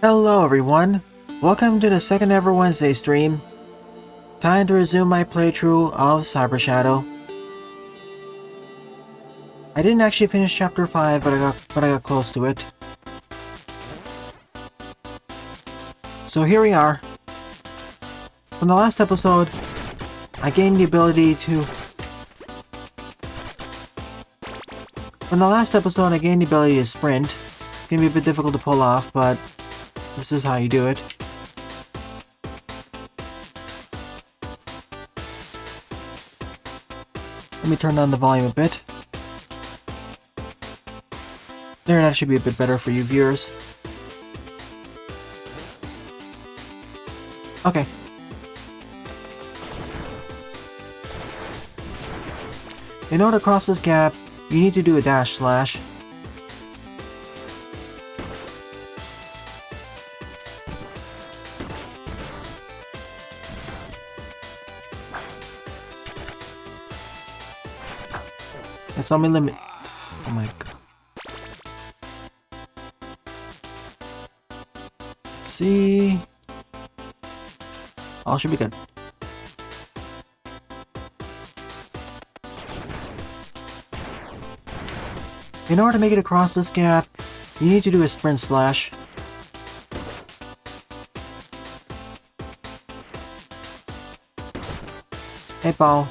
Hello everyone, welcome to the second ever Wednesday stream. Time to resume my playthrough of Cyber Shadow. I didn't actually finish chapter 5, but I got close to it. So here we are. From the last episode, I gained the ability to... sprint. It's gonna be a bit difficult to pull off, but this is how you do it. Let me turn down the volume a bit. There, that should be a bit better for you viewers. Okay. In order to cross this gap, you need to do a dash slash. It's on my limit. Oh my god. Let's see. All should be good. In order to make it across this gap, you need to do a sprint slash. Hey, ball.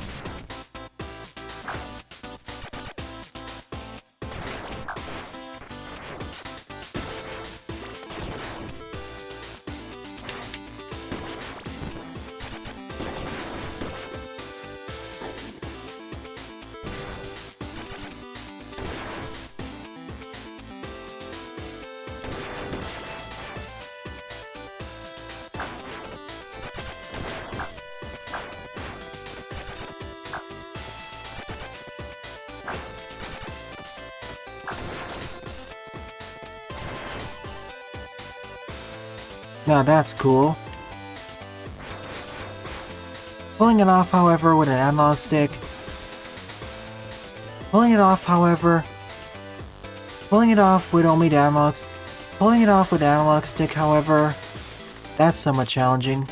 Now that's cool. Pulling it off, however, with an analog stick. Pulling it off with only the analogs. Pulling it off with the analog stick, however, that's somewhat challenging.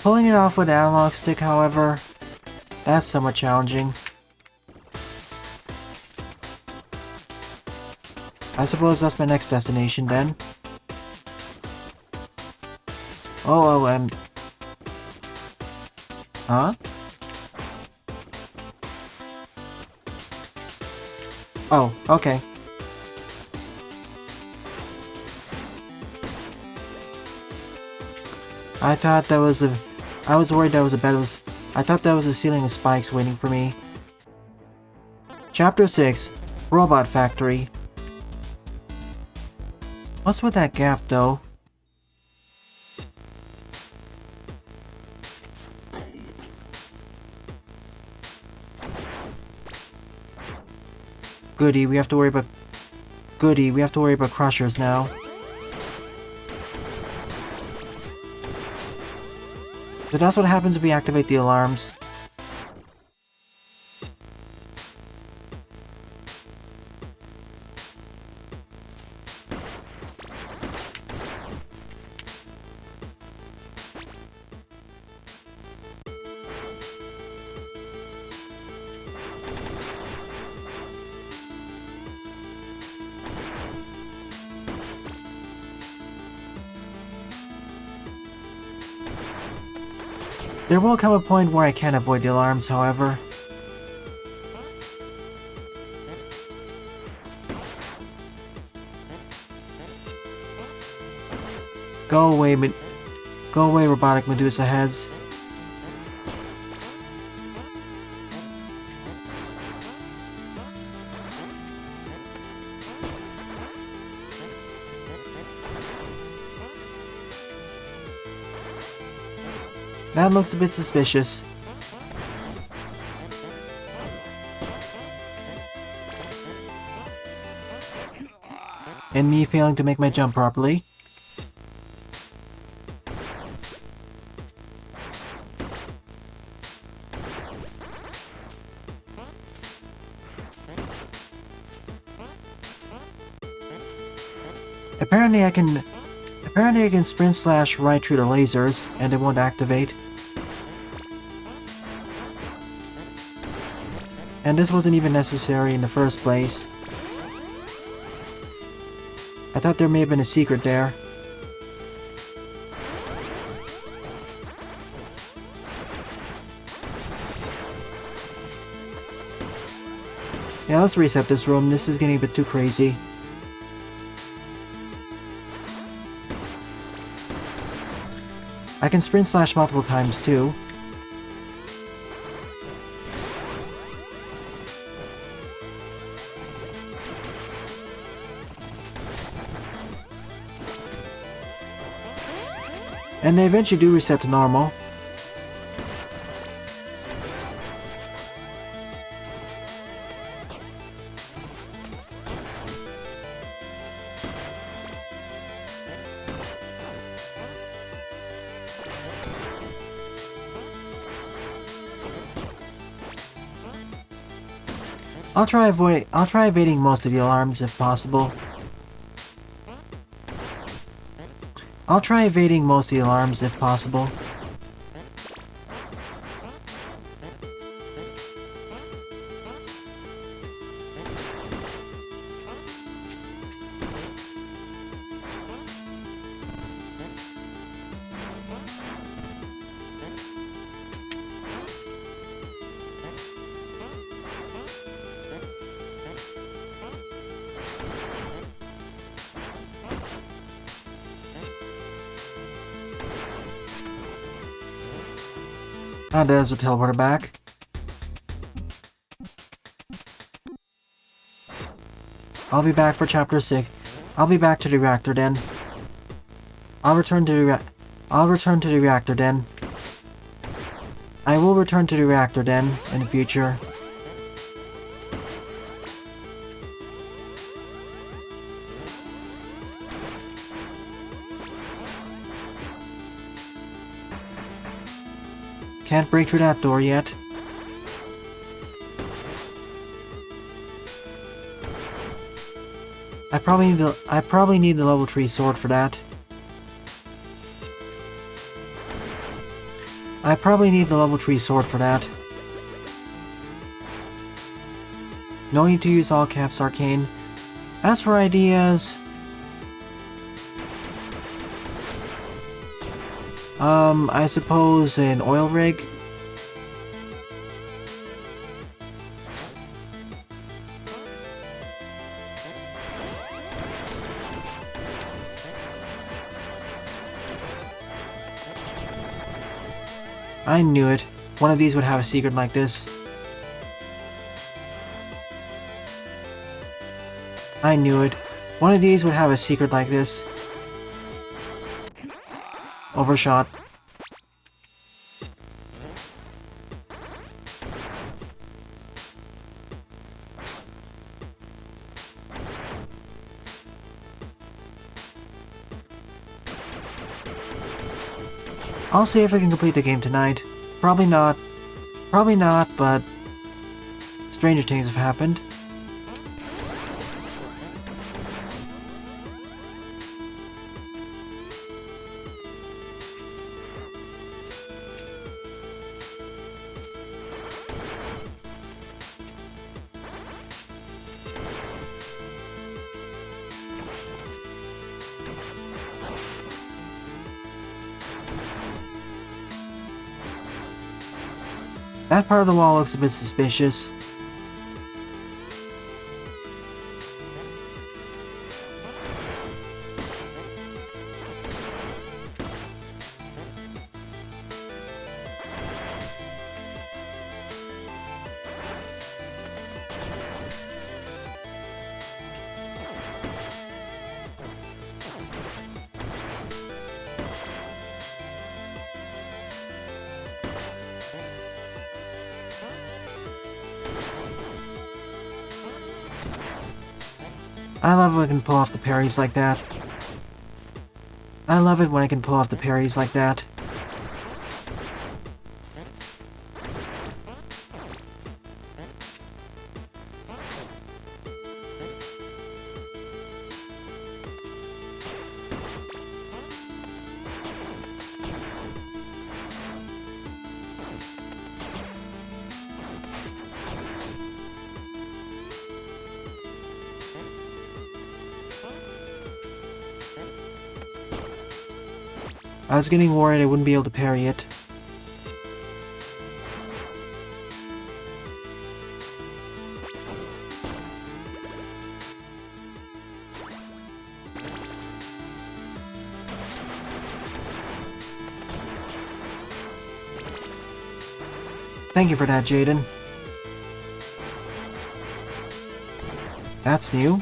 Pulling it off with the analog stick, however, that's somewhat challenging. I suppose that's my next destination then. Huh? Oh, okay. I thought that was a... I was worried that was a bed with... I thought that was a ceiling of spikes waiting for me. Chapter 6, Robot Factory. What's with that gap, though? Goody, we have to worry about crushers now. So that's what happens if we activate the alarms. There will come a point where I can't avoid the alarms, however. Go away, robotic Medusa heads. That looks a bit suspicious. And me failing to make my jump properly. Apparently I can Apparently I can sprint slash right through the lasers, and it won't activate. And this wasn't even necessary in the first place. I thought there may have been a secret there. Yeah, let's reset this room. This is getting a bit too crazy. I can sprint slash multiple times too. And they eventually do reset to normal. I'll try evading most of the alarms if possible. I'll try evading most of the alarms if possible. Ah, there's a teleporter back. I'll be back for chapter 6. I'll be back to the reactor den. I'll return to the reactor den. I will return to the reactor den in the future. Can't break through that door yet. I probably need the level 3 sword for that. I probably need the level 3 sword for that. No need to use all caps arcane. As for ideas, I suppose an oil rig. I knew it. One of these would have a secret like this. I knew it. One of these would have a secret like this. Overshot. I'll see if I can complete the game tonight. Probably not. Probably not, but stranger things have happened. That part of the wall looks a bit suspicious. I love when I can pull off the parries like that. I love it when I can pull off the parries like that. I was getting worried I wouldn't be able to parry it. Thank you for that, Jaden. That's new.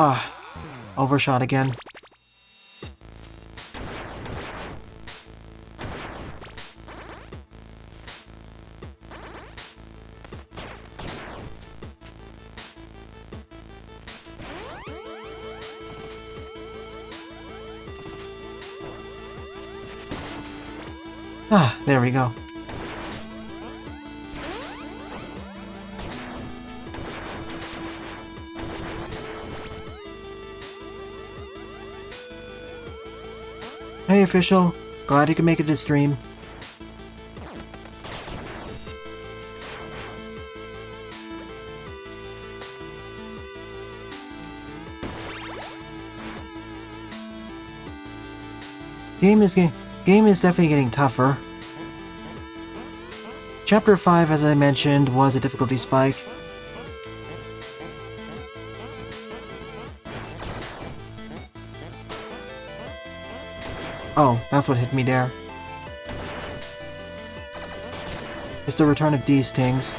Ah, overshot again. Ah, there we go. Hey official, glad you could make it to stream. Game is definitely getting tougher. Chapter 5, as I mentioned, was a difficulty spike. Oh, that's what hit me there. It's the return of these things.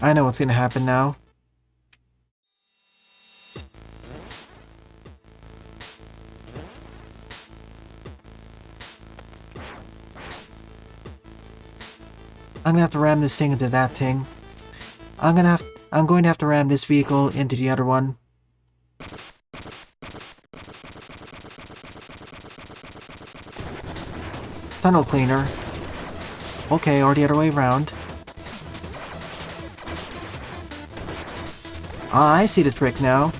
I know what's gonna happen now. I'm gonna have to ram this thing into that thing. I'm going to have to ram this vehicle into the other one. Tunnel cleaner. Okay, or the other way around. Ah, I see the trick now.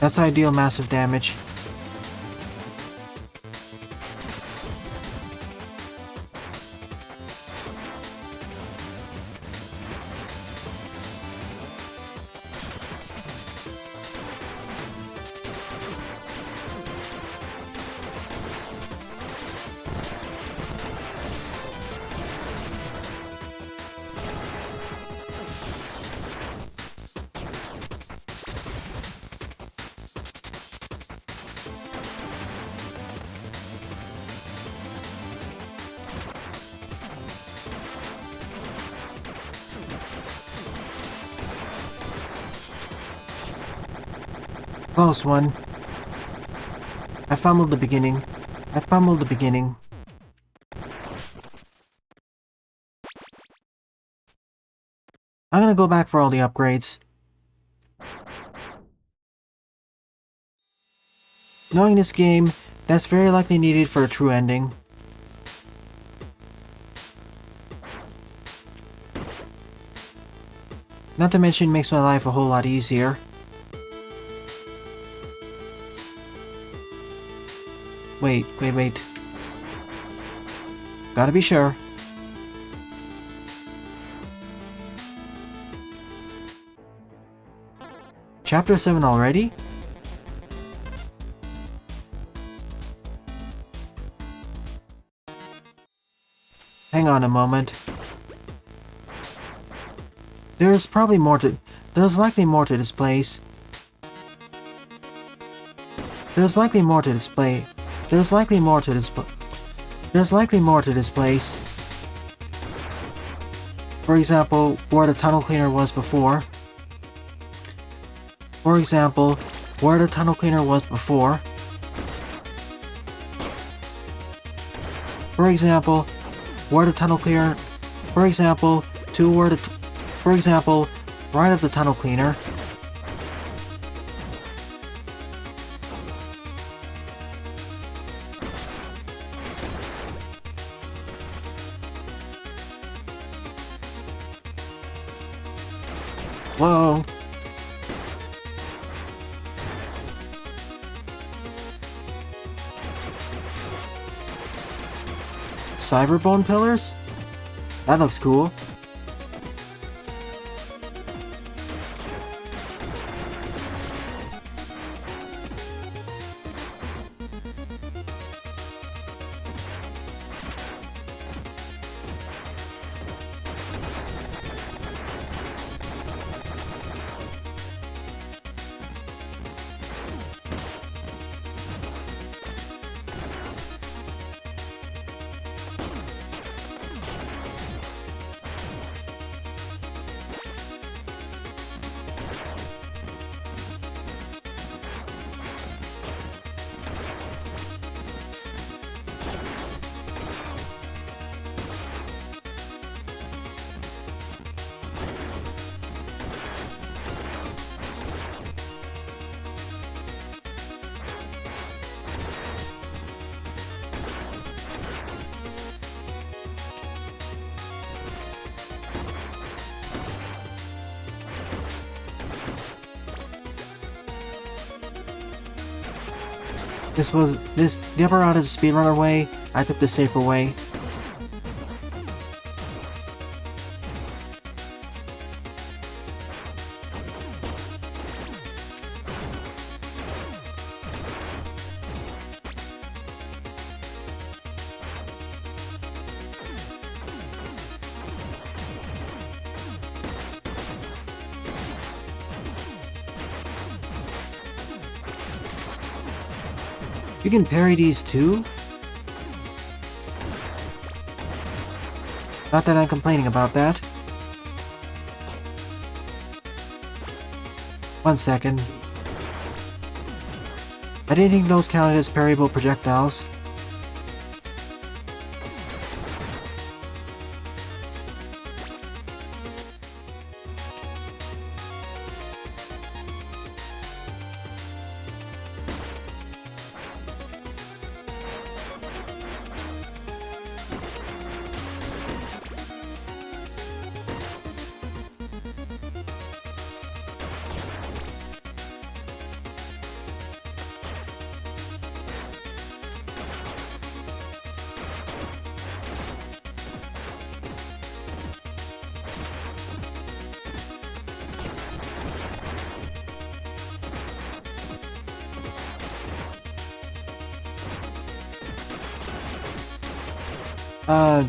That's how I deal massive damage. Close one. I fumbled the beginning. I'm gonna go back for all the upgrades. Knowing this game, that's very likely needed for a true ending. Not to mention, it makes my life a whole lot easier. Wait. Gotta be sure. Chapter 7 already? Hang on a moment. There's likely more to this place. There's likely more to display. There's likely more to this place. For example, where the tunnel cleaner was before. For example, where the tunnel cleaner was before. For example, where the tunnel cleaner. For example, for example, right of the tunnel cleaner. Whoa. Cyberbone pillars? That looks cool. The upper route is the speedrunner way. I took the safer way. You can parry these too? Not that I'm complaining about that. 1 second. I didn't think those counted as parryable projectiles.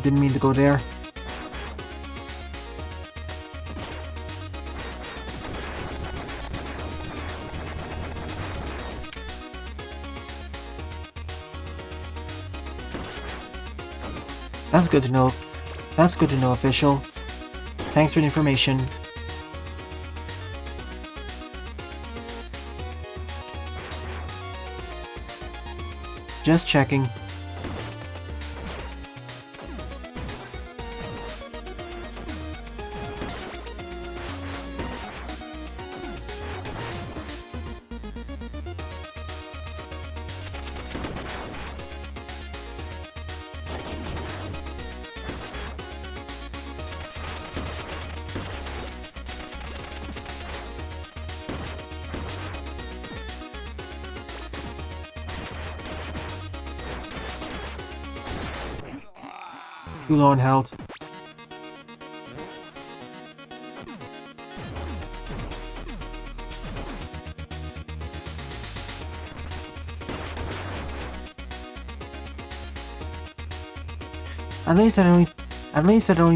Didn't mean to go there. That's good to know. That's good to know, official. Thanks for the information. Just checking. Too low on health. At least I don't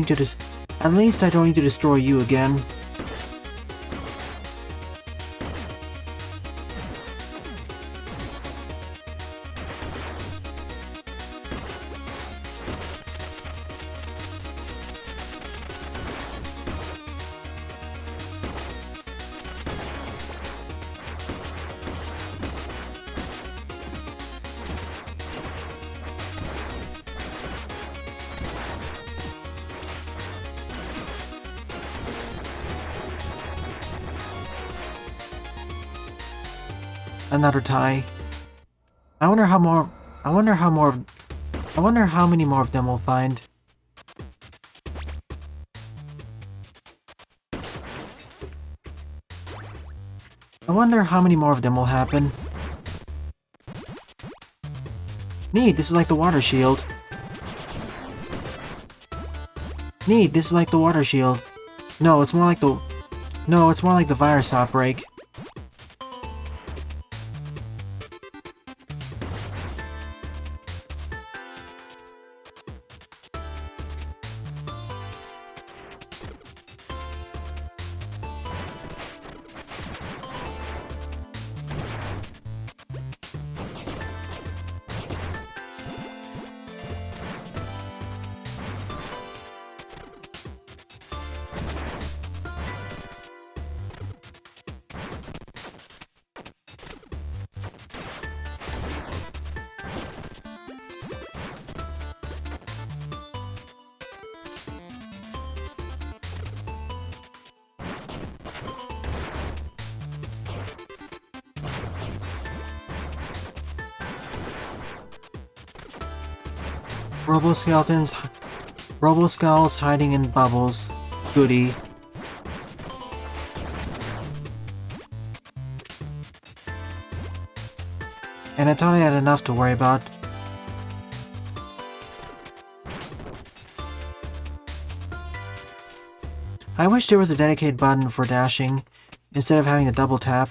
need to destroy you again. Another tie. I wonder how many more of them we'll find. I wonder how many more of them will happen. Neat, this is like the water shield. Neat, this is like the water shield. No, it's more like the virus outbreak. Roboskulls hiding in bubbles. Goody. And I thought I had enough to worry about. I wish there was a dedicated button for dashing, instead of having to double tap.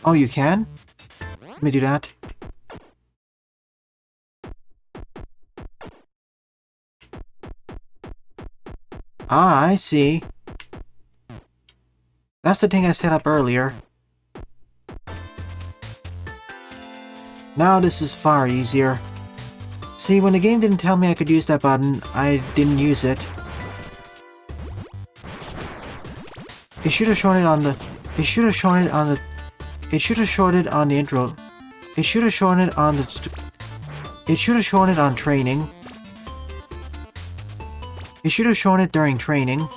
Oh, you can? Let me do that. Ah, I see. That's the thing I set up earlier. Now this is far easier. See, when the game didn't tell me I could use that button, I didn't use it. It should have shown it on the... It should have shown it on the... It should have shown it on the intro. It should have shown it on the... It should have shown it on training. It should have shown it during training.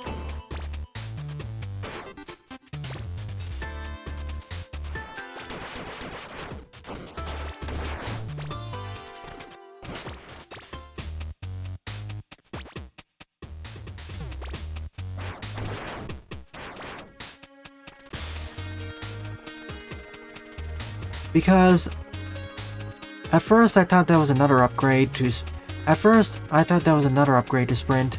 Because at first I thought that was another upgrade to sprint.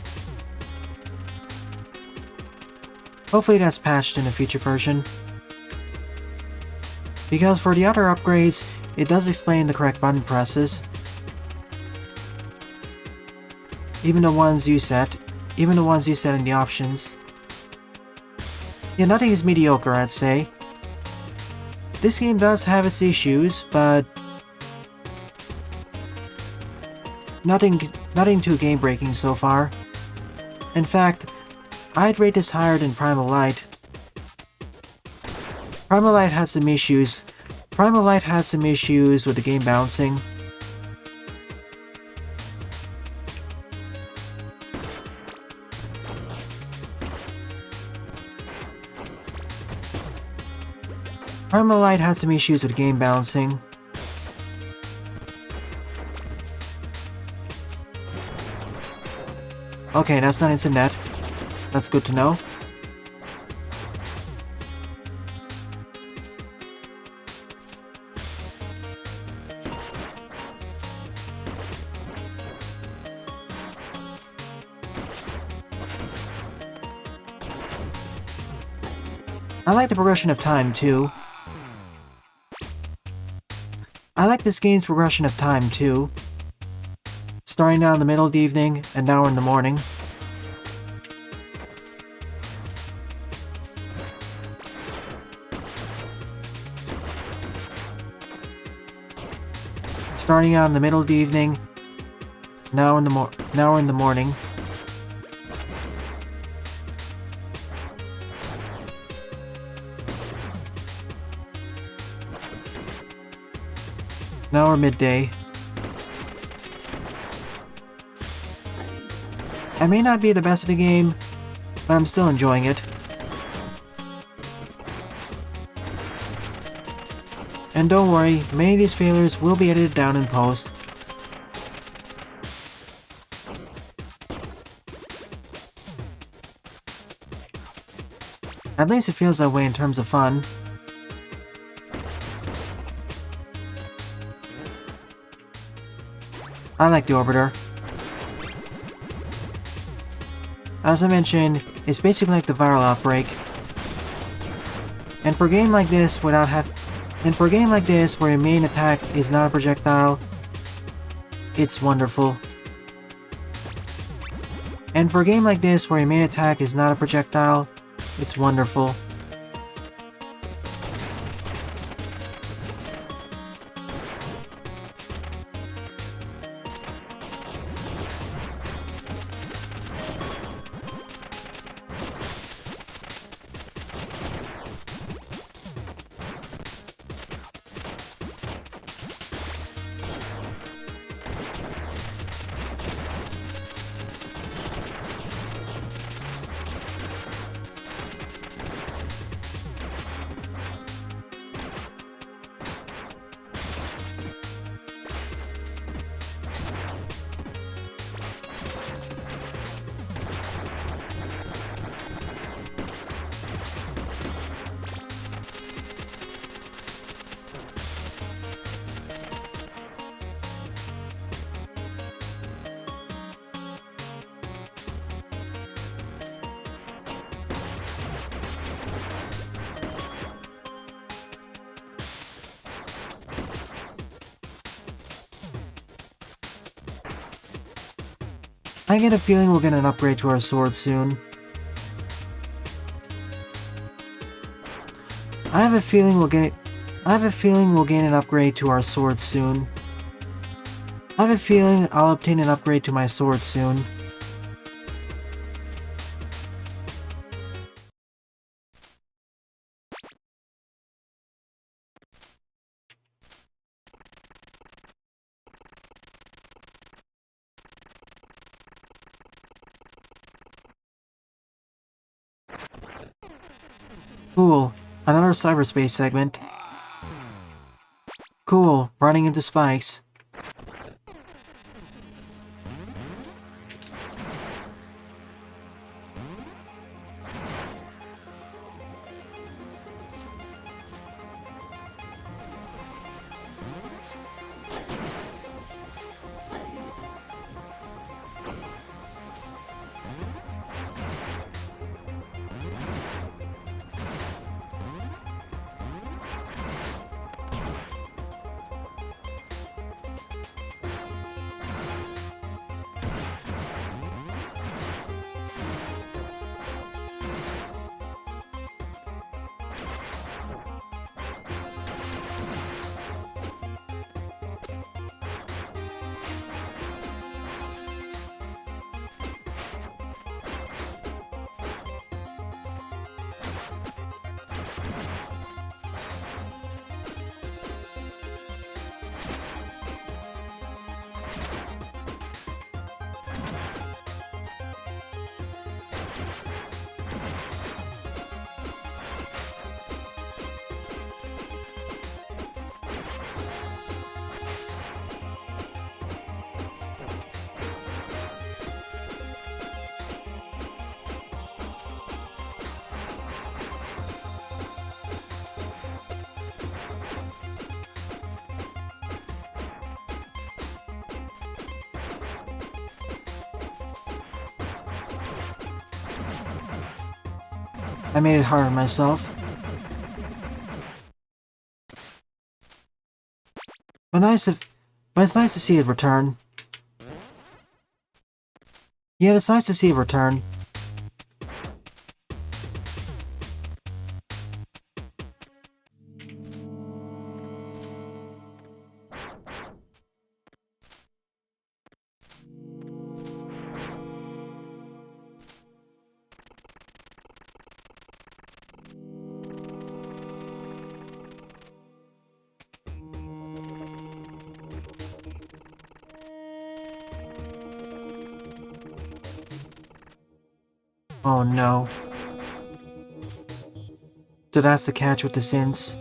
Hopefully that's patched in a future version. Because for the other upgrades, it does explain the correct button presses. Even the ones you set in the options. Yeah, nothing is mediocre, I'd say. This game does have its issues, but nothing too game-breaking so far. In fact, I'd rate this higher than Primal Light. Primal Light has some issues. Primal Light has some issues with the game bouncing. Primal Light had some issues with game balancing. Okay, that's not instant net. That's good to know. I like the progression of time, too. I like this game's progression of time, too. Starting out in the middle of the evening, and now we're in the morning. Starting out in the middle of the evening, now in the morning. Now we're midday. I may not be the best at the game, but I'm still enjoying it. And don't worry, many of these failures will be edited down in post. At least it feels that way in terms of fun. I like the Orbiter. As I mentioned, it's basically like the viral outbreak. And for a game like this where your main attack is not a projectile, it's wonderful. And for a game like this where your main attack is not a projectile, it's wonderful. I get a feeling we'll get an upgrade to our sword soon. I have a feeling we'll gain an upgrade to our sword soon. I have a feeling I'll obtain an upgrade to my sword soon. Cool, another cyberspace segment. Cool, running into spikes. I made it hard on myself. But it's nice to see it return. Yeah, it's nice to see it return. Oh no. So that's the catch with the sins.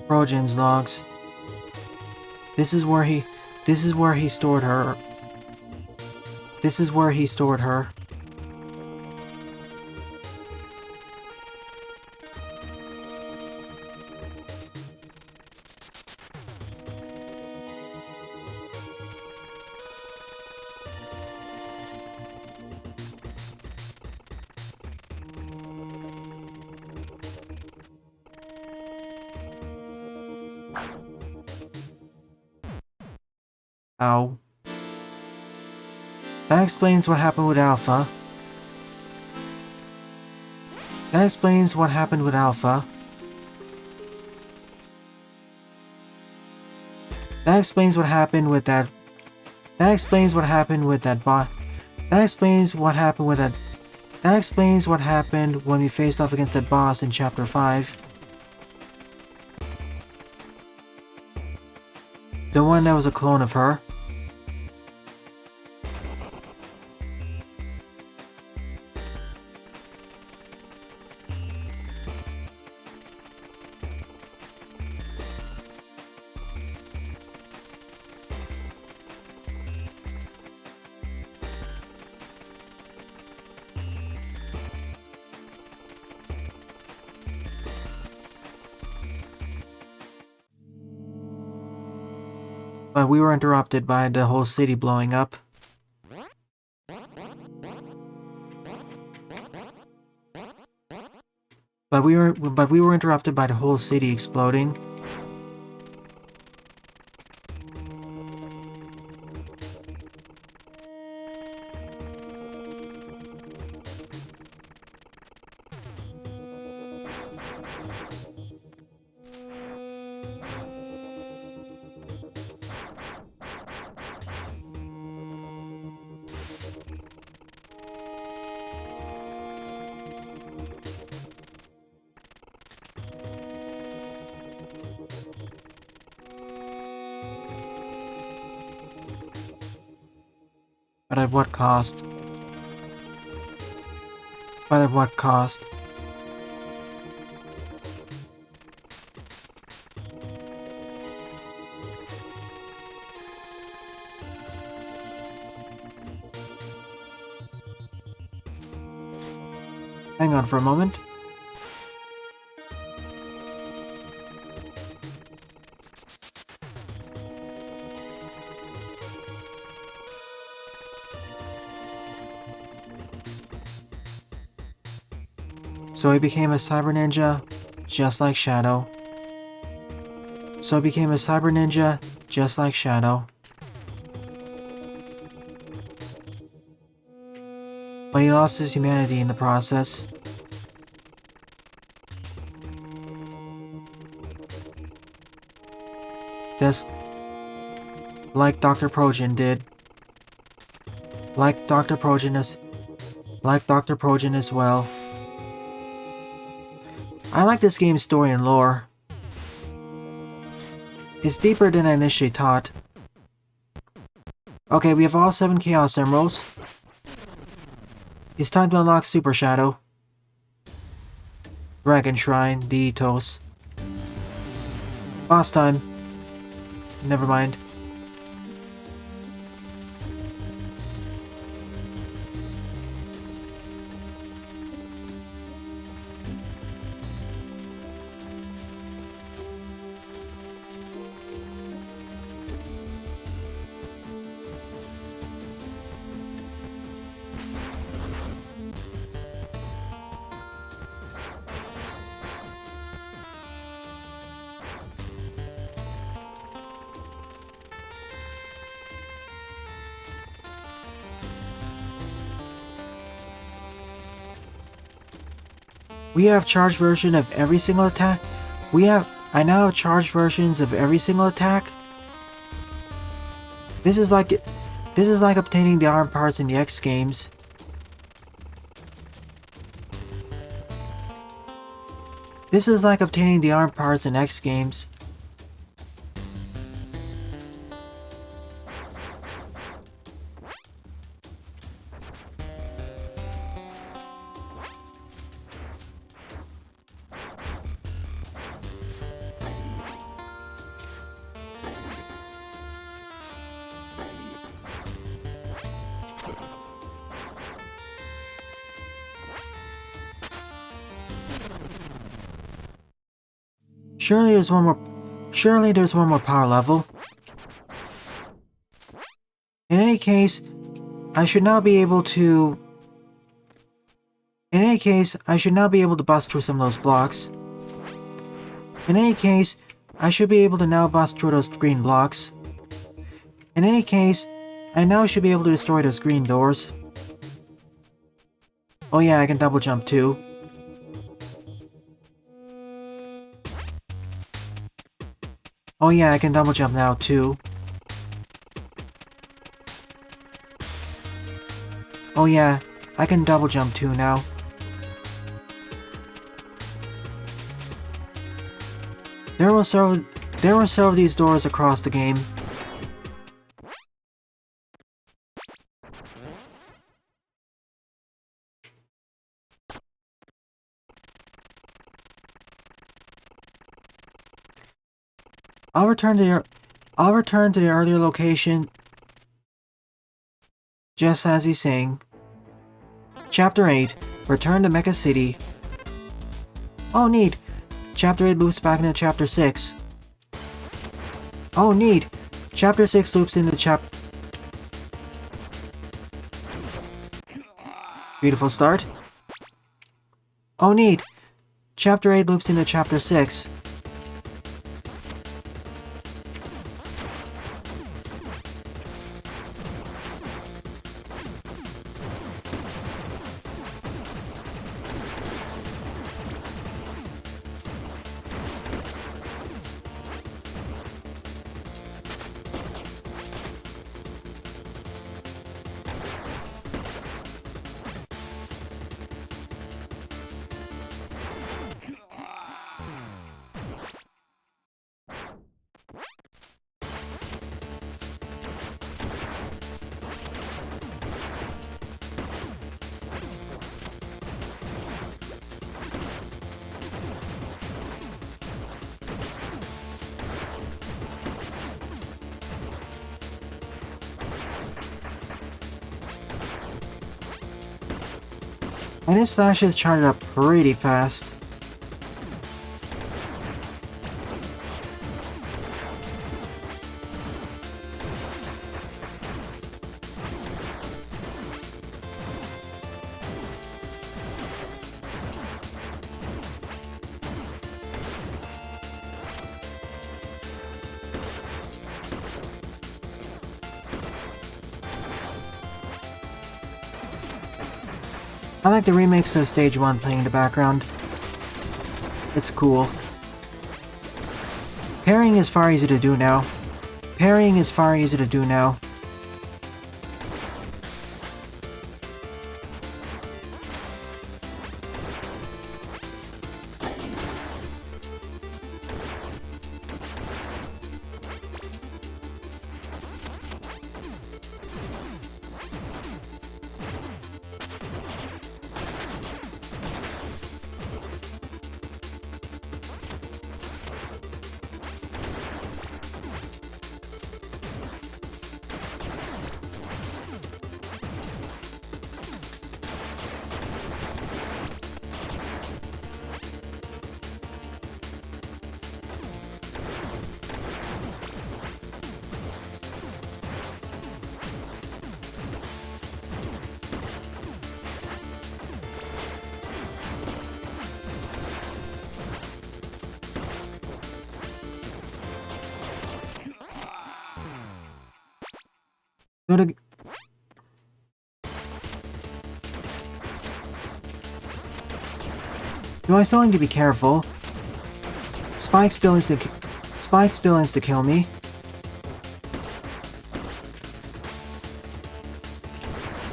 Progen's logs. This is where he stored her. This is where he stored her. Ow. That explains what happened with Alpha. That explains what happened with Alpha. That explains what happened with that. That explains what happened with that bot. That explains what happened with that. That explains what happened when we faced off against that boss in Chapter 5. The one that was a clone of her. But we were interrupted by the whole city blowing up. But we were interrupted by the whole city exploding. But at what cost? But at what cost? Hang on for a moment. So he became a cyber ninja, just like Shadow. So he became a cyber ninja, just like Shadow. But he lost his humanity in the process. This, like Dr. Progen did. Like Dr. Progen as well. I like this game's story and lore. It's deeper than I initially thought. Okay, we have all 7 Chaos Emeralds. It's time to unlock Super Shadow. Dragon Shrine, the Ethos. Boss time. Never mind. We have charged version of every single attack. I now have charged versions of every single attack. This is like obtaining the arm parts in the X games. This is like obtaining the arm parts in X games. Surely there's one more power level. In any case, I should now be able to bust through some of those blocks. In any case, I should be able to now bust through those green blocks. In any case, I now should be able to destroy those green doors. Oh yeah, I can double jump too. Oh yeah, I can double jump now too. Oh yeah, I can double jump too now. There were several of these doors across the game. I'll return to the earlier location, just as he's saying. Chapter 8, Return to Mecha City. Oh neat, Chapter 8 loops back into Chapter 6. Oh neat, Chapter 6 loops into Beautiful start. Oh neat, Chapter 8 loops into Chapter 6. And his slashes charged up pretty fast. I like the remix of Stage 1 playing in the background. It's cool. Parrying is far easier to do now. Go to... Do I still need to be careful? Spike still needs to kill me.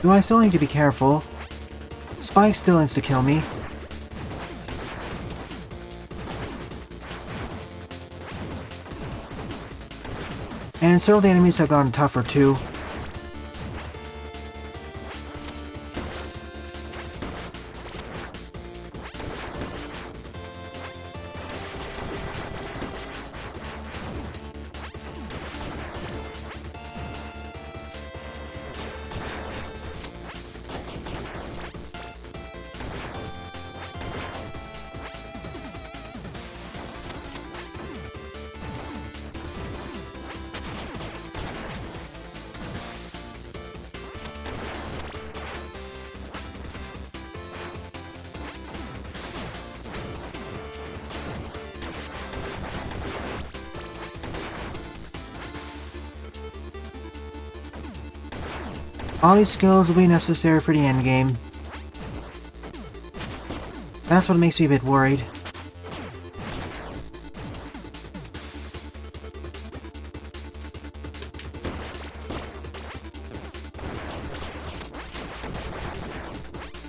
Do I still need to be careful? Spike still needs to kill me. And several of the enemies have gotten tougher too. All these skills will be necessary for the endgame. That's what makes me a bit worried.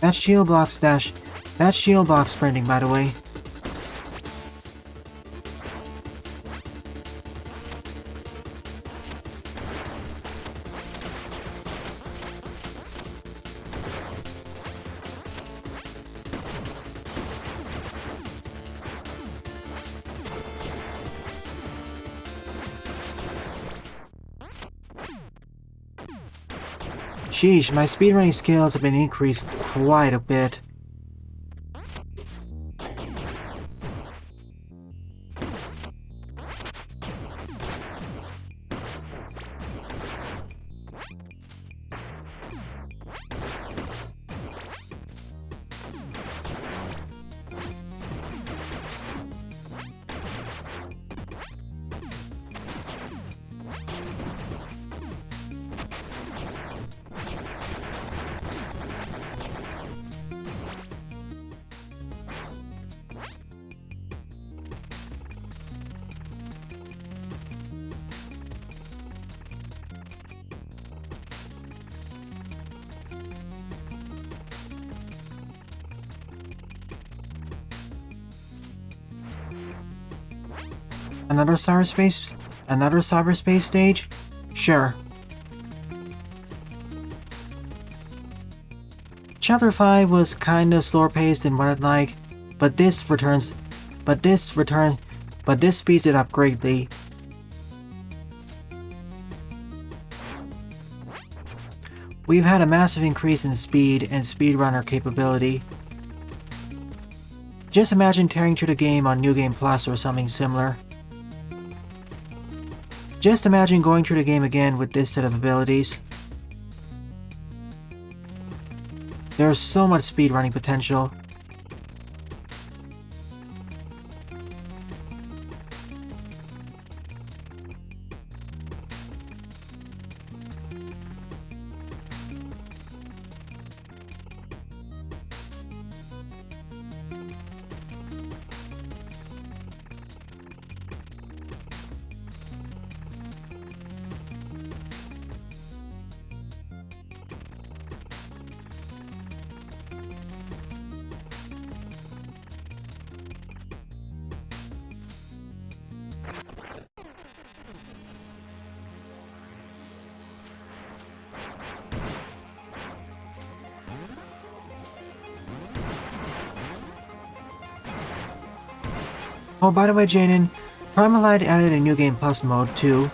That's shield block stash. That's shield block sprinting, by the way. Sheesh, my speedrunning skills have been increased quite a bit. Another cyberspace stage? Sure. Chapter 5 was kind of slower paced than what I'd like, but this speeds it up greatly. We've had a massive increase in speed and speedrunner capability. Just imagine tearing through the game on New Game Plus or something similar. Just imagine going through the game again with this set of abilities. There's so much speedrunning potential. Oh, by the way, Jaden, Primalite added a New Game Plus mode too.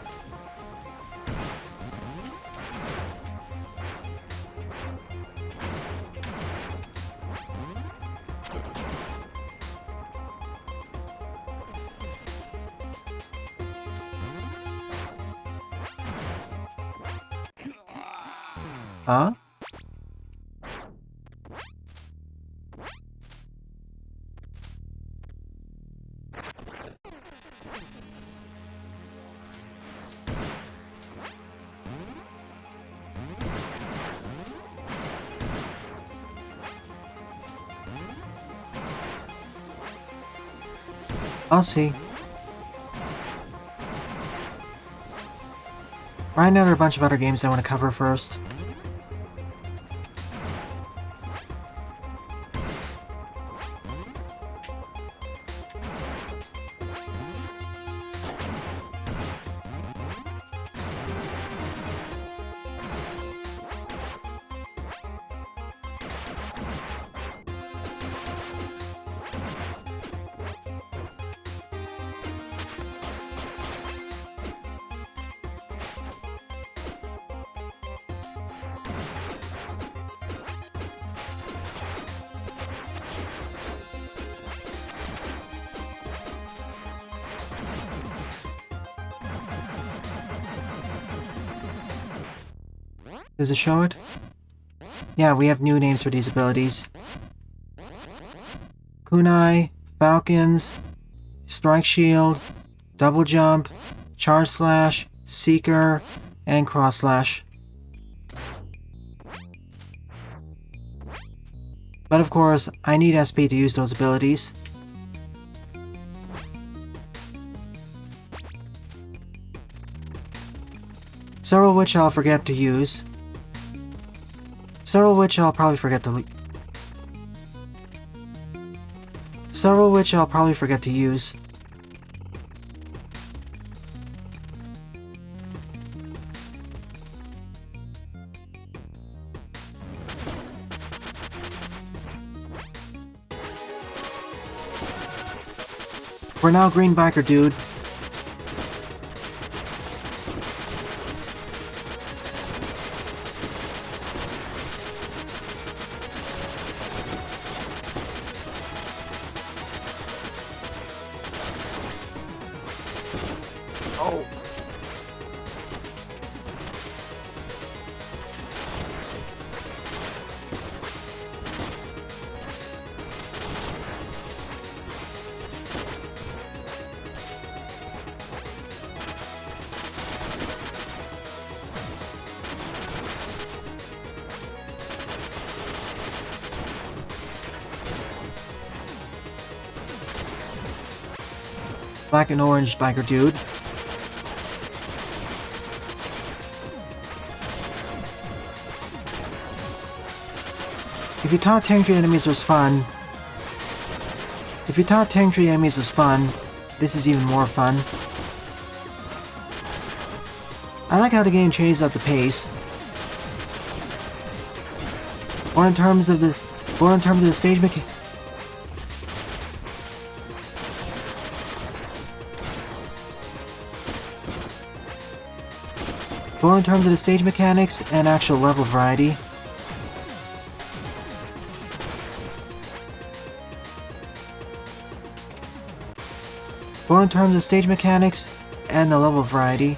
Huh? I'll see. Right now there are a bunch of other games I want to cover first. Does it show it? Yeah, we have new names for these abilities. Kunai, Falcons, Strike Shield, Double Jump, Charge Slash, Seeker, and Cross Slash. But of course, I need SP to use those abilities. Several of which I'll forget to use. Several of which I'll probably forget to use. We're now Green Biker Dude. Oh. Black and Orange Biker Dude. If you thought tank tree enemies was fun, this is even more fun. I like how the game changes up the pace. Or in terms of the stage mechanics. Or in terms of the stage mechanics and actual level variety. Or in terms of stage mechanics and the level variety.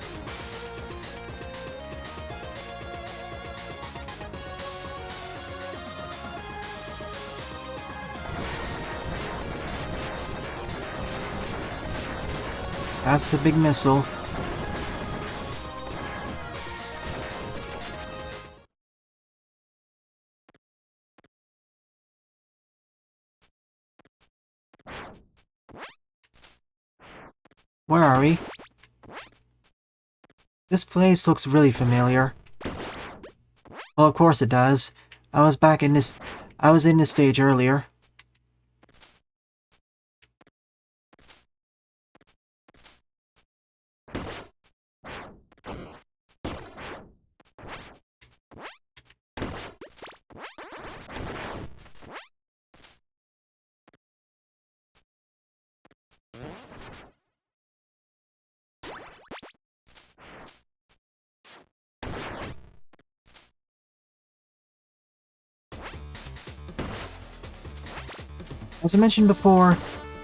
That's the big missile. Where are we? This place looks really familiar. Well, of course it does. I was in this stage earlier. As I mentioned before,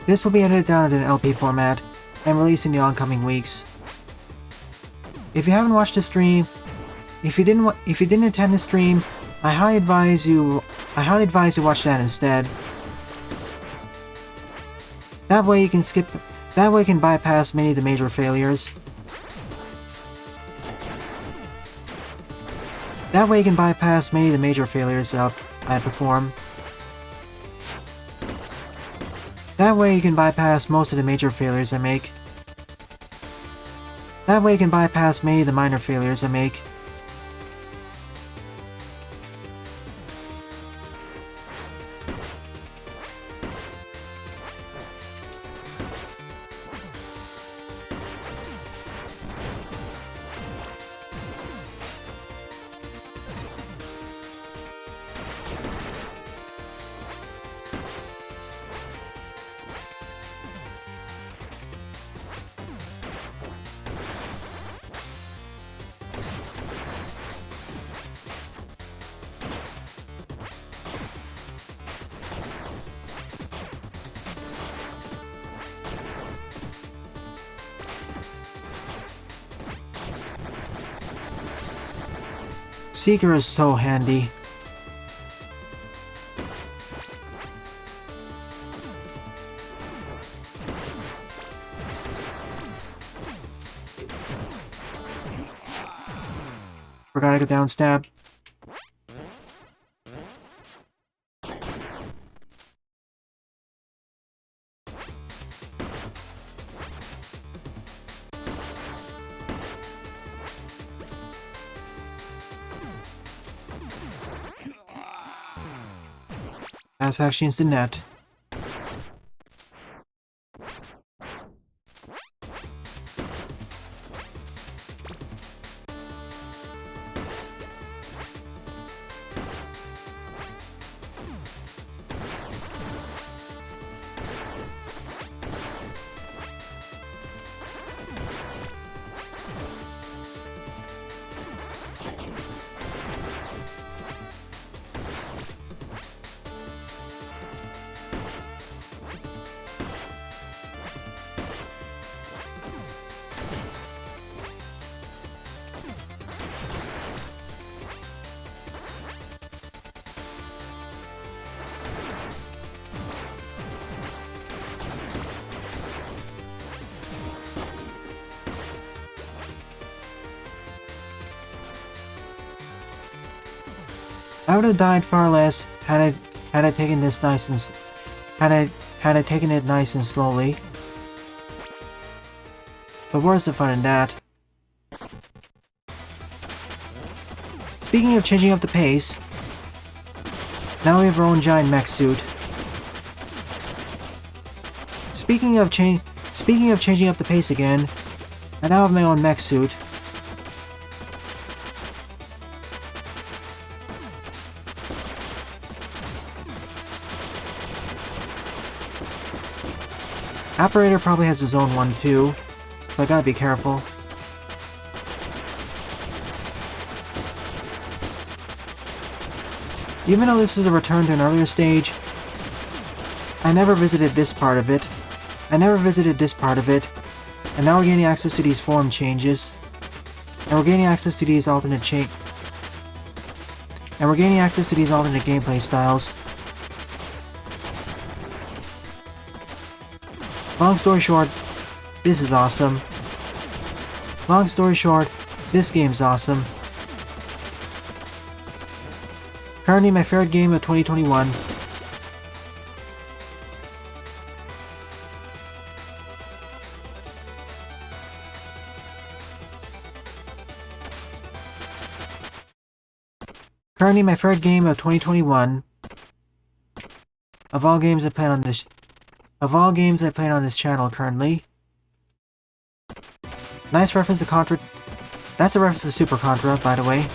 this will be edited down into an LP format and released in the oncoming weeks. If you haven't watched the stream, if you didn't attend the stream, I highly advise you watch that instead. That way you can bypass many of the major failures. I That way you can bypass most of the major failures I make. That way you can bypass many of the minor failures I make. Seeker is so handy. Forgot to go down stab. That's actually instant net. I would have died far less had I taken this nice and had I taken it nice and slowly. But where's the fun in that? Speaking of changing up the pace, now we have our own giant mech suit. Speaking of changing up the pace again, I now have my own mech suit. Operator probably has his own one too, so I gotta be careful. Even though this is a return to an earlier stage, I never visited this part of it. And now we're gaining access to these form changes. And we're gaining access to these alternate gameplay styles. Long story short, this is awesome. Long story short, this game's awesome. Currently my favorite game of 2021. Currently my favorite game of 2021. Of all games I played on this channel currently. Nice reference to Contra. That's a reference to Super Contra, by the way.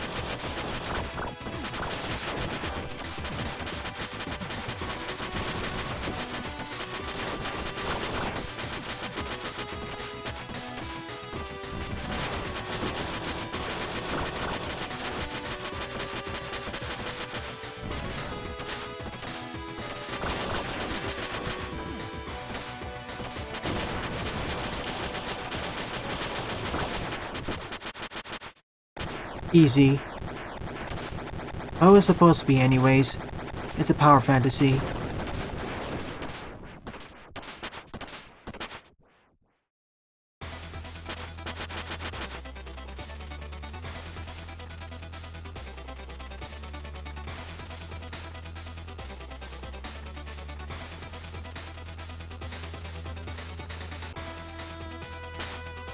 Easy. Oh, it was supposed to be anyways. It's a power fantasy.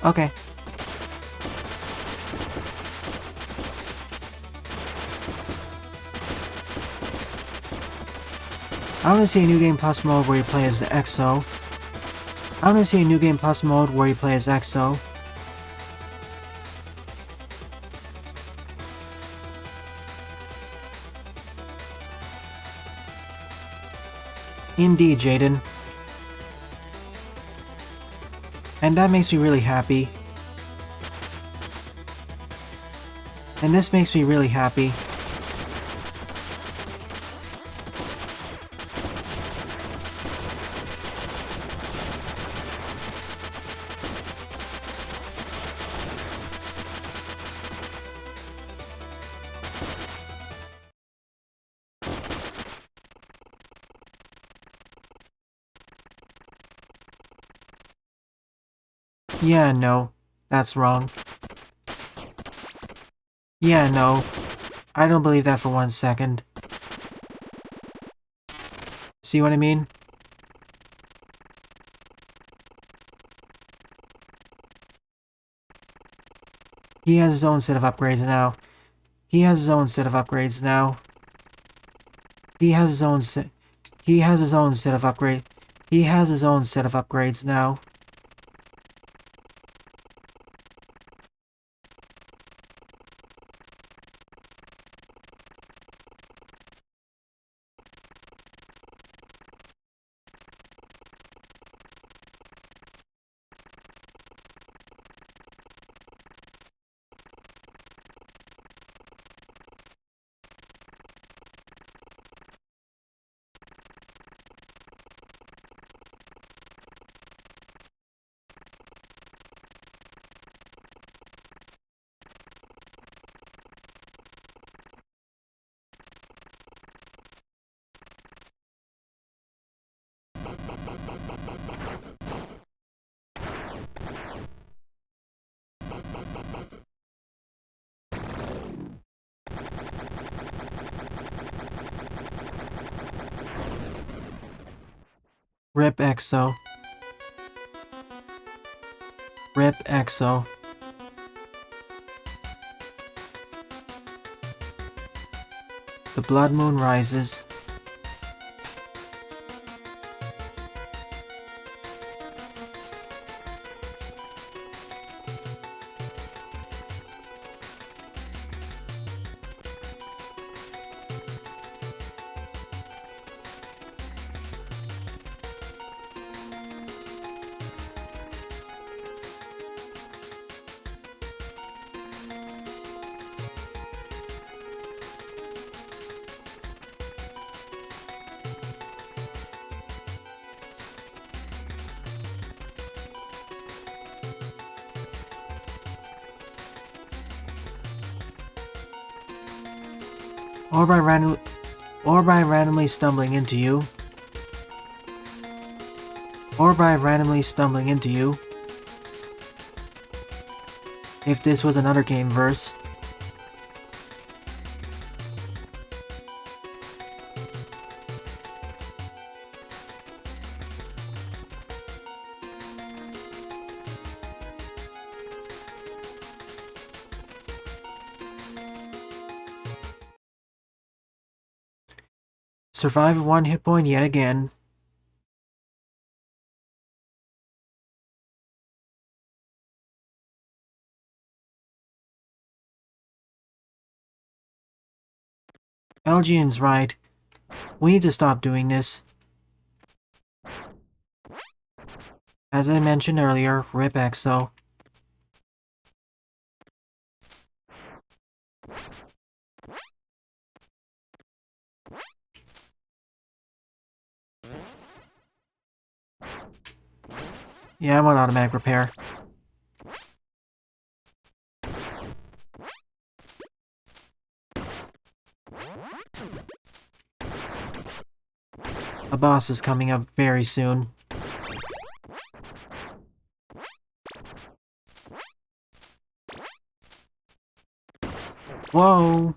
Okay. I want to see a New Game Plus mode where you play as the EXO. I want to see a New Game Plus mode where you play as EXO. Indeed, Jaden. And that makes me really happy. And this makes me really happy. Yeah, no. That's wrong. Yeah, no. I don't believe that for 1 second. See what I mean? He has his own set of upgrades now. He has his own set of upgrades now. He has his own set... He has his own set of upgrade... He has his own set of upgrades now. Rip EXO. Rip EXO. The blood moon rises. Or by randomly stumbling into you. Or by randomly stumbling into you. If this was another game verse. Survive 1 hit point yet again. Elgian's right. We need to stop doing this. As I mentioned earlier, rip EXO. Yeah, I'm on automatic repair. A boss is coming up very soon. Whoa!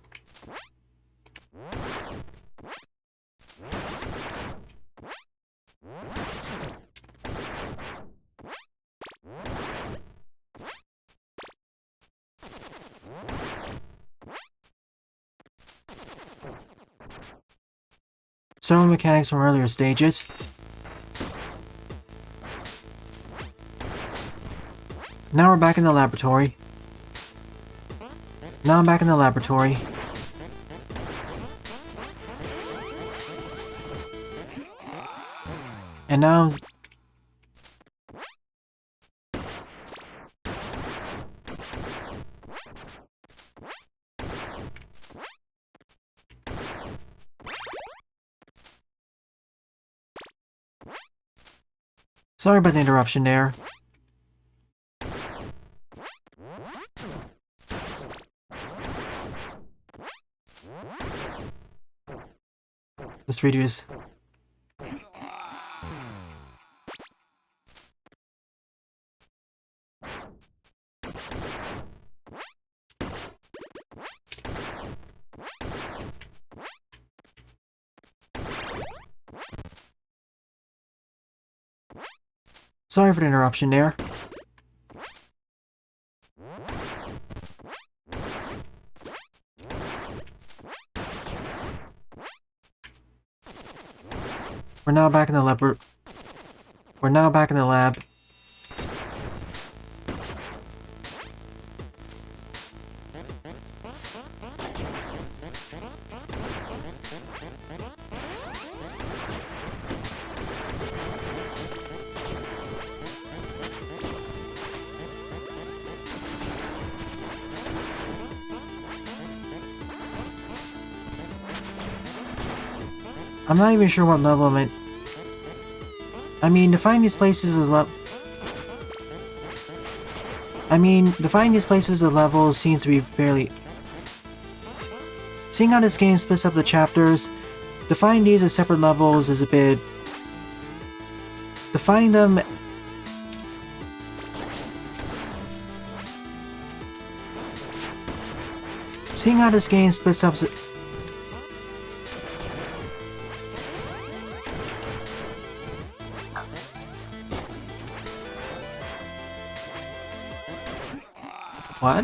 several mechanics from earlier stages. Now we're back in the laboratory. Now I'm back in the laboratory. And now I'm... Sorry about the interruption there. Let's redo this. Sorry for the interruption there. We're now back in the lab. We're now back in the lab. I'm not even sure what level I'm in. I mean, defining these places as levels seems to be fairly... Seeing how this game splits up the chapters, defining these as separate levels is a bit... Defining them... Seeing how this game splits up... What?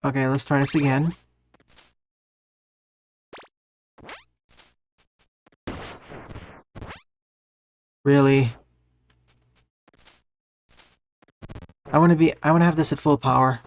Okay, let's try this again. Really? I want to have this at full power.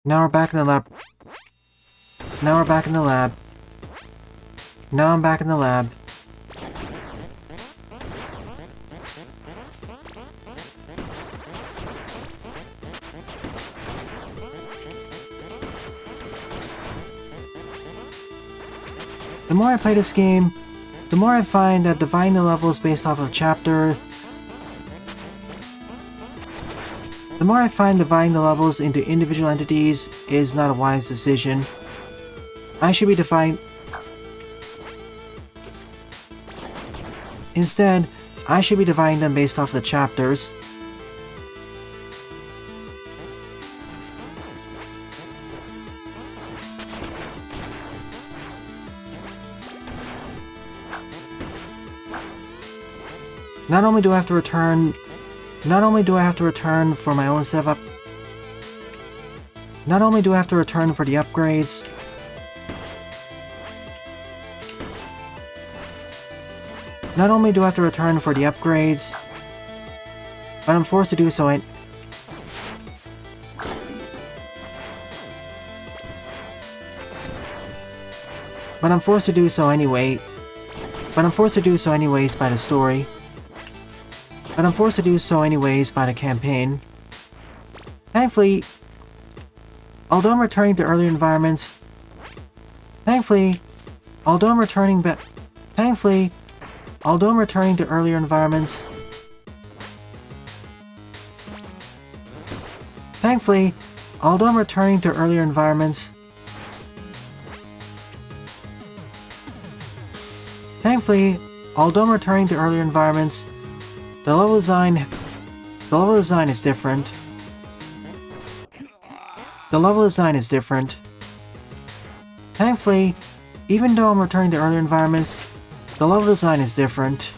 Now we're back in the lab. Now we're back in the lab. Now I'm back in the lab. The more I play this game, the more I find that dividing the levels based off of chapter... The more I find dividing the levels into individual entities is not a wise decision. I should be dividing... Instead, I should be dividing them based off the chapters. Not only do I have to return for my own stuff up. Not only do I have to return for the upgrades. Not only do I have to return for the upgrades, but I'm forced to do so But I'm forced to do so anyway. But I'm forced to do so anyways by the story. But I'm forced to do so anyways by the campaign. Thankfully, although I'm returning to earlier environments, Thankfully, although I'm returning to earlier environments, the level design is different. Thankfully, even though I'm returning to earlier environments, the level design is different.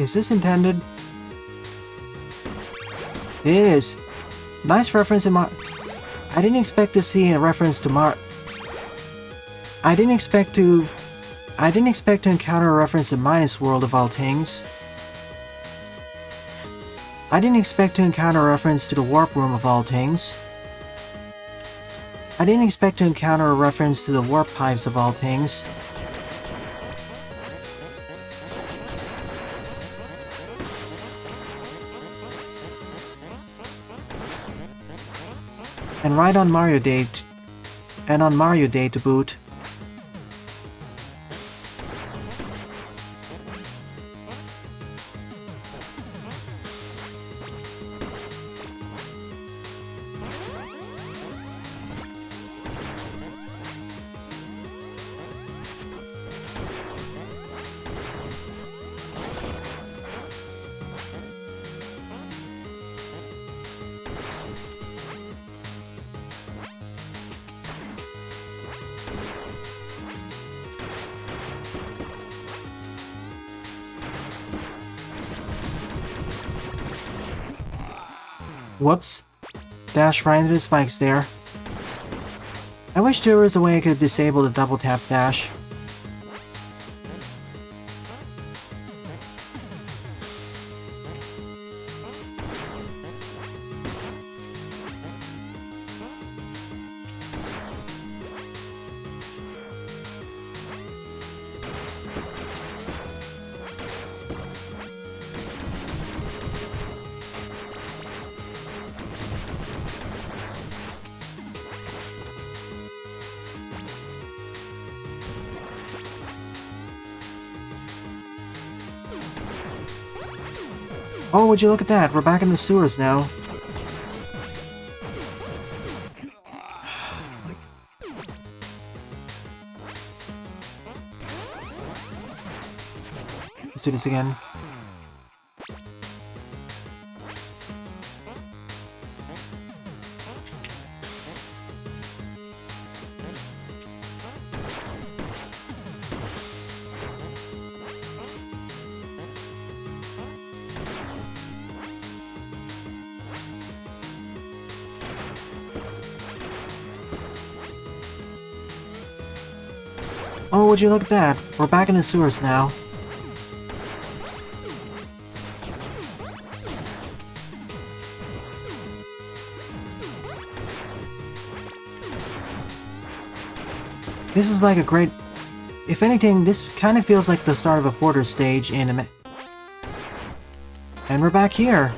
Is this intended? It is. Nice reference in I didn't expect to see a reference to I didn't expect to encounter a reference to Minus World of all things. I didn't expect to encounter a reference to the Warp Room of all things. I didn't expect to encounter a reference to the Warp Pipes of all things. And on Mario Day to boot. Whoops. Dash right into the spikes there. I wish there was a way I could disable the double tap dash. Oh, would you look at that? We're back in the sewers now. Let's do this again. Oh, would you look at that? We're back in the sewers now. This is like a great... If anything, this kind of feels like the start of a Fortress stage in a... And we're back here!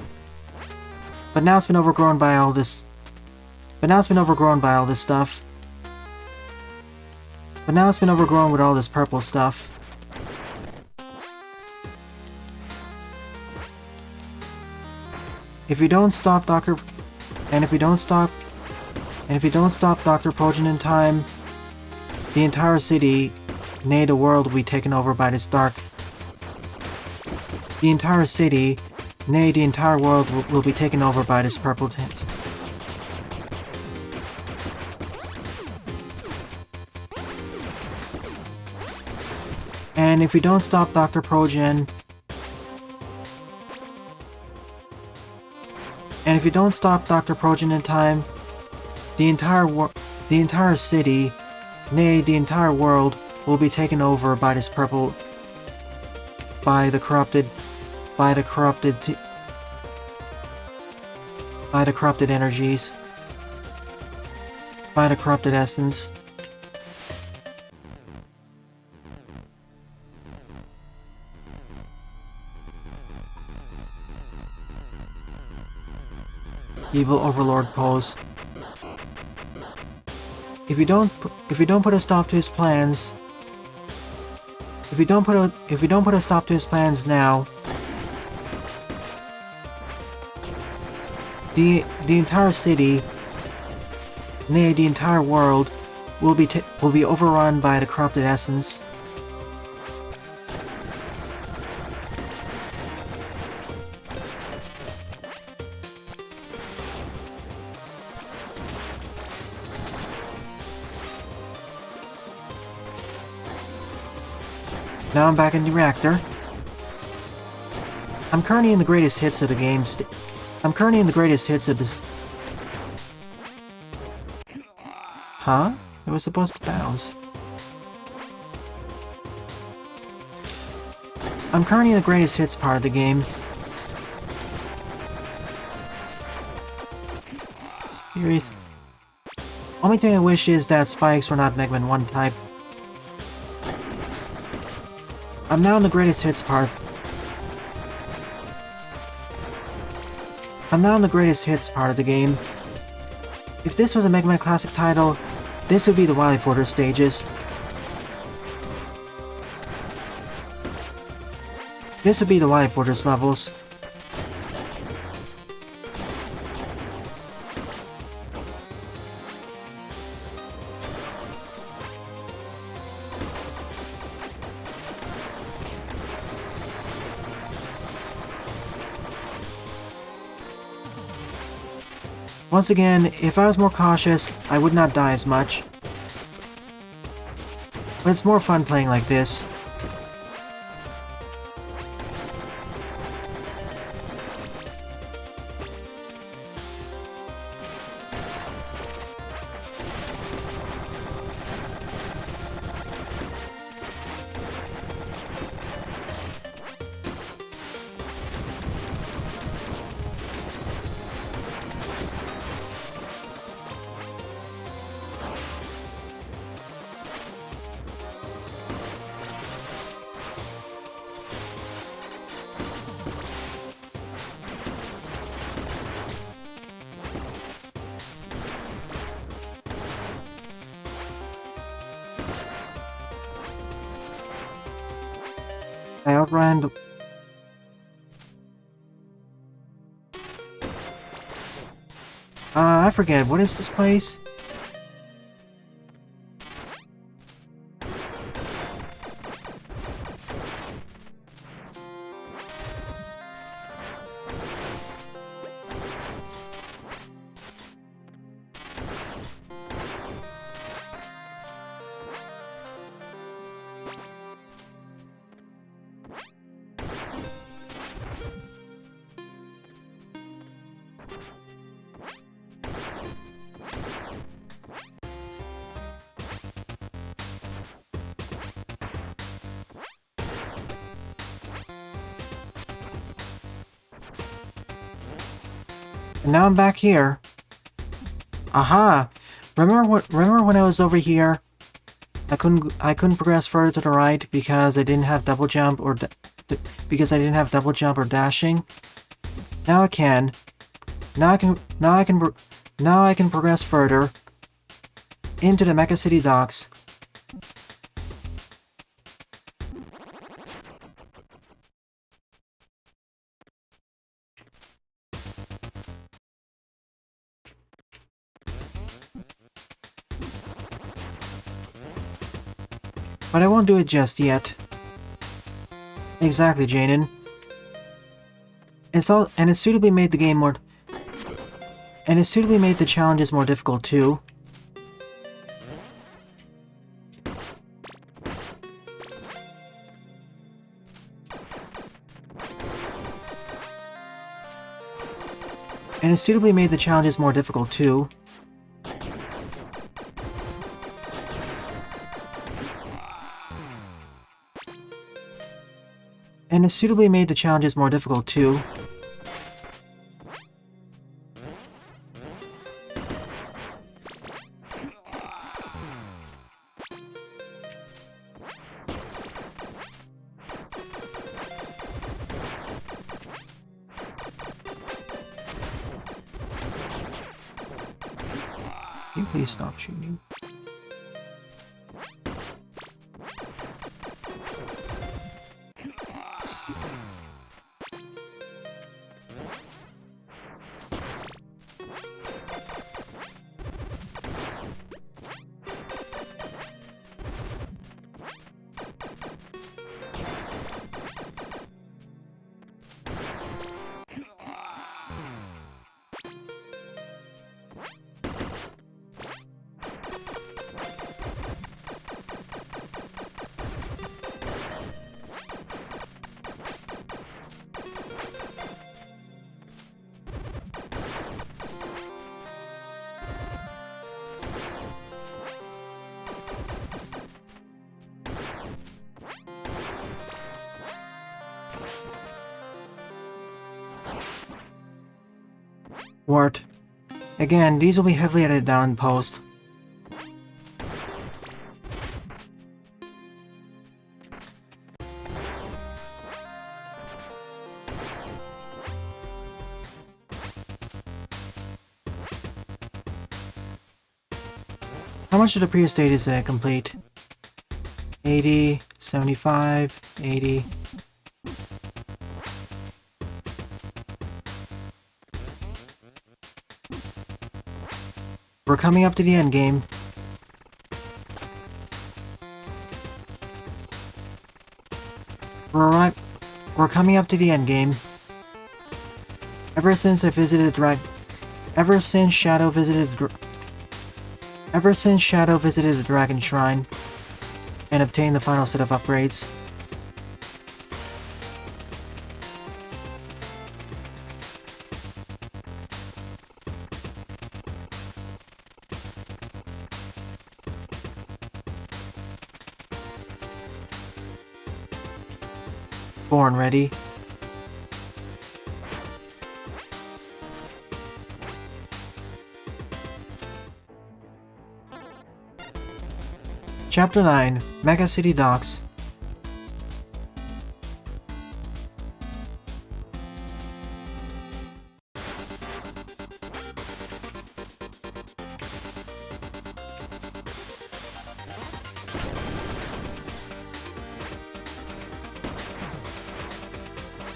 But now it's been overgrown by all this... stuff. But now it's been overgrown with all this purple stuff. If you don't stop Dr. Pogen in time, the entire city, nay the world, will be taken over by this dark... The entire city, nay the entire world will be taken over by this purple tint. And if we don't stop Dr. Progen... in time, the entire The entire city, nay, the entire world, will be taken over by this purple... by the corrupted energies. By the corrupted essence. Evil Overlord pose. If you don't put a stop to his plans, if you don't put a stop to his plans now, the entire city, nay, the entire world, will be overrun by the corrupted essence. Now I'm back in the reactor. I'm currently in the greatest hits of the game. I'm currently in the greatest hits of this. Huh? It was supposed to bounce. I'm currently in the greatest hits part of the game. Serious. Only thing I wish is that spikes were not Mega Man 1 type. I'm now in the greatest hits part. I'm now in the greatest hits part of the game. If this was a Mega Man Classic title, this would be the Wily Fortress stages. This would be the Wily Fortress levels. Once again, if I was more cautious, I would not die as much. But it's more fun playing like this. I outran the... I forget, what is this place? And now I'm back here. Aha! Remember when I was over here? I couldn't progress further to the right because I didn't have double jump or dashing. Now I can. Now I can progress further into the Mecha City docks. But I won't do it just yet. Exactly, Jaden. It's suitably made the game more... And it's suitably made the challenges more difficult, too. And it's suitably made the challenges more difficult, too. And it suitably made the challenges more difficult too. Can you please stop shooting? Wart. Again, these will be heavily edited down in post. How much of the previous stage is complete? 80, 75, 80... We're coming up to the end game. We're coming up to the end game. Ever since Shadow visited the Dragon Shrine and obtained the final set of upgrades. Born ready. Chapter 9, Mega City Docks.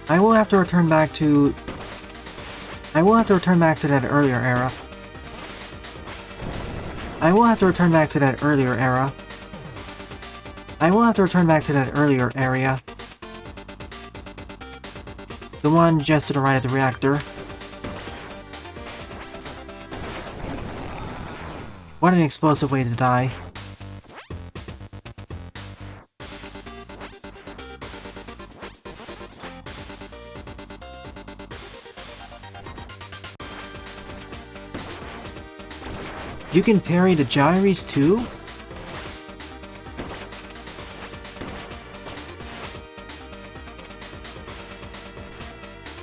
I will have to return back to that earlier era. I will have to return back to that earlier area. The one just to the right of the reactor. What an explosive way to die. You can parry the gyres too?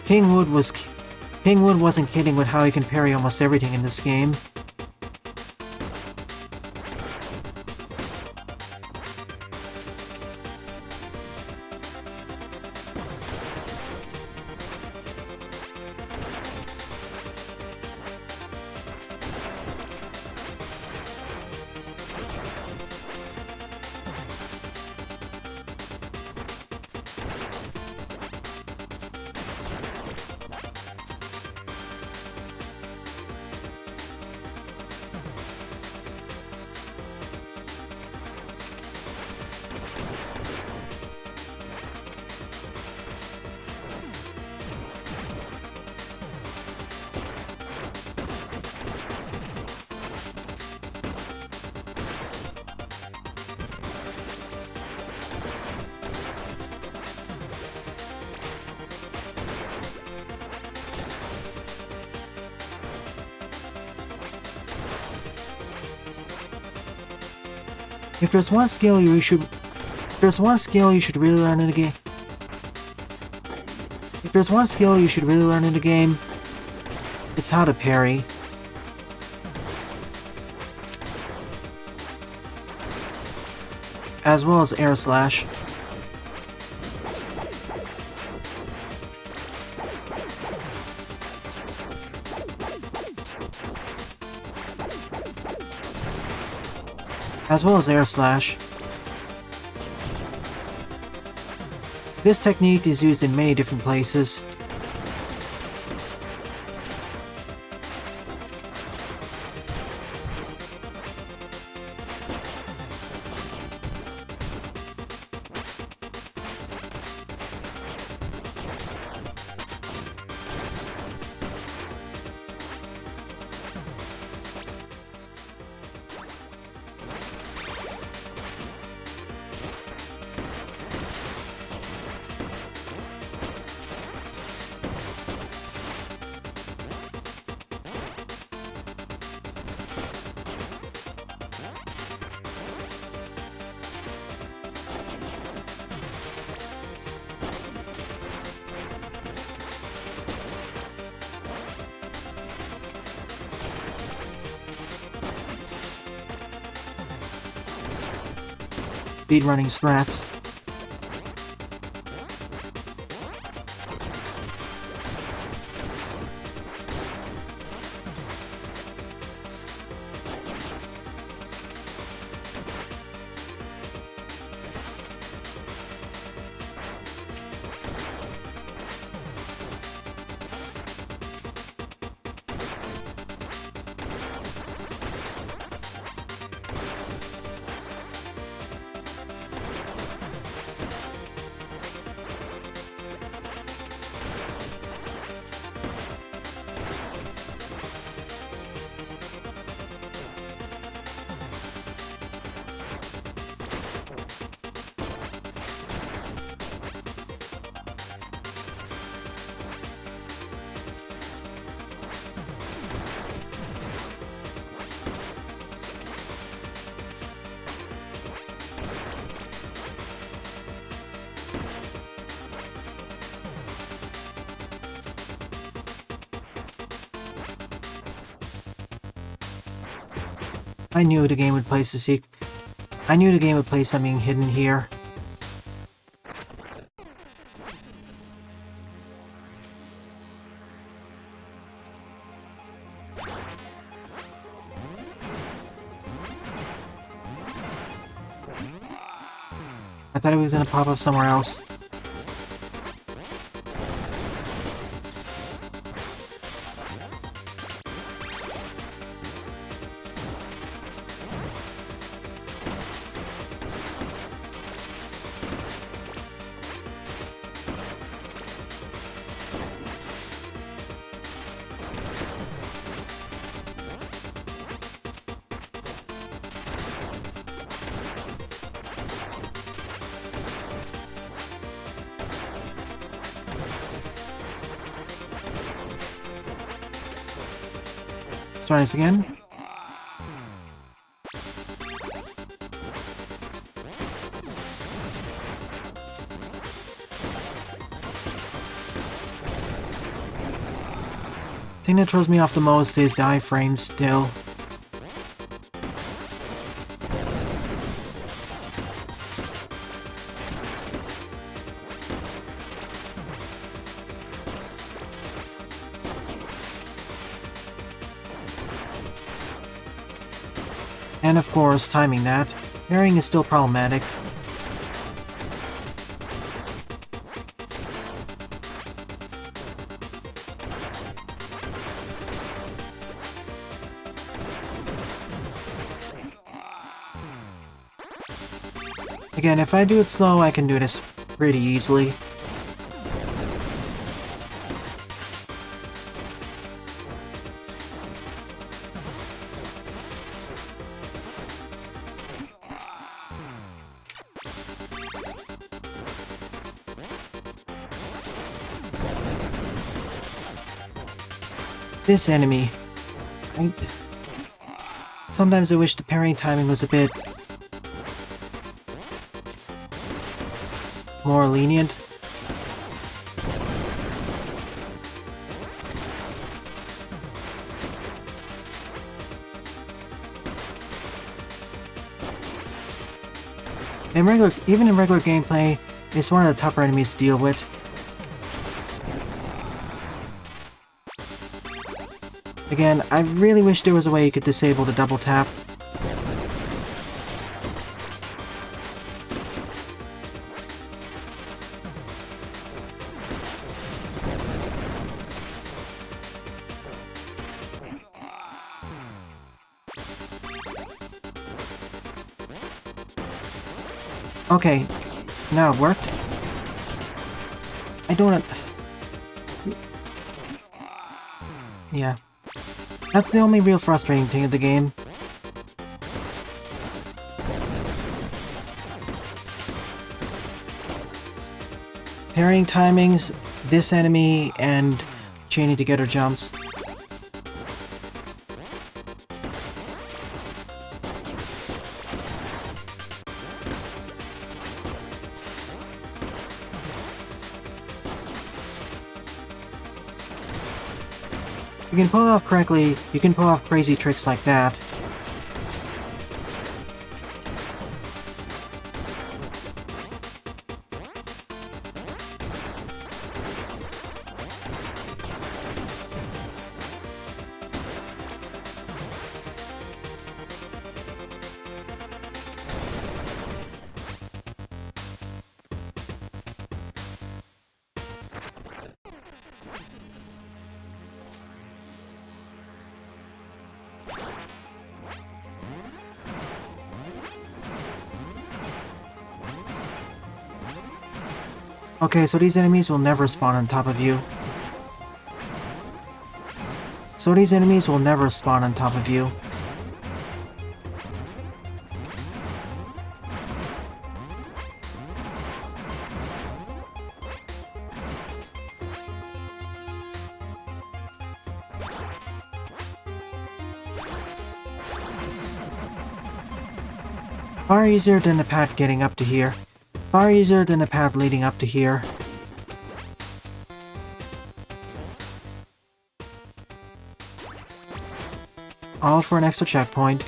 King Wood wasn't kidding with how he can parry almost everything in this game. If there's one skill you should really learn in the game. If there's one skill you should really learn in the game, it's how to parry. As well as air slash. As well as air slash. This technique is used in many different places. Speedrunning strats. I knew the game would place I knew the game would place something hidden here. I thought it was gonna pop up somewhere else. Let's try this again. The thing that throws me off the most is the iframes still. And of course, timing that. Parrying is still problematic. Again, if I do it slow, I can do this pretty easily. This enemy. Sometimes I wish the parrying timing was a bit more lenient. Even in regular gameplay, it's one of the tougher enemies to deal with. Again, I really wish there was a way you could disable the double tap. Okay, now it worked. I don't want to... Yeah. That's the only real frustrating thing of the game. Parrying timings, this enemy, and chaining together jumps. If you can pull it off correctly, you can pull off crazy tricks like that. Okay, so these enemies will never spawn on top of you. Far easier than the path getting up to here. Far easier than the path leading up to here. All for an extra checkpoint.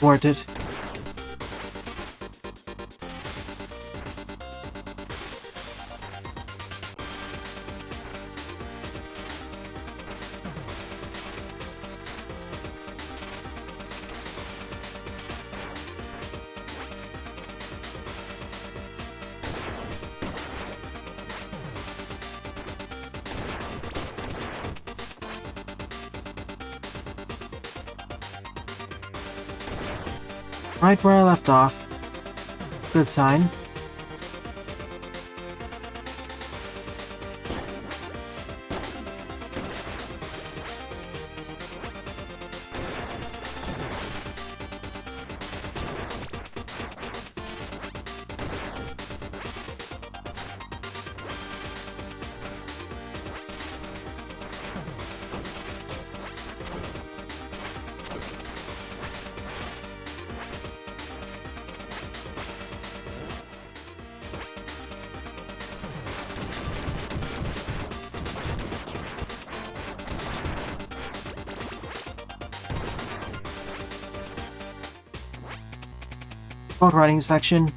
Worth it. Right where I left off. Good sign. Boat riding section.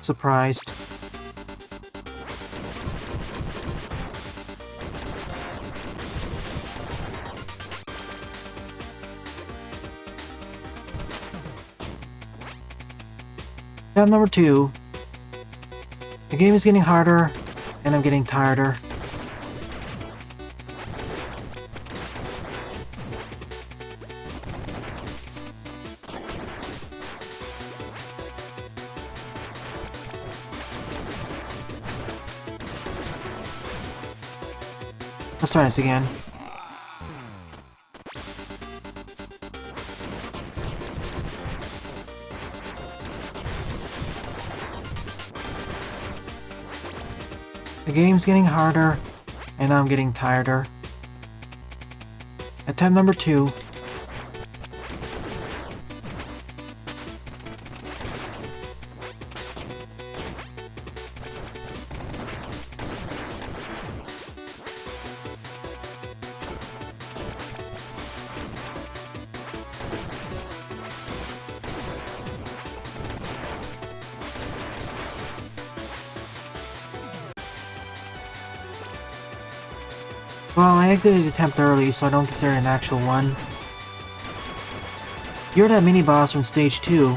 Surprised. Attempt number 2. The game is getting harder, and I'm getting tireder. Let's try this again. The game's getting harder, and I'm getting tireder. Attempt number 2. Well, I exited the attempt early, so I don't consider it an actual one. You're that mini-boss from stage 2.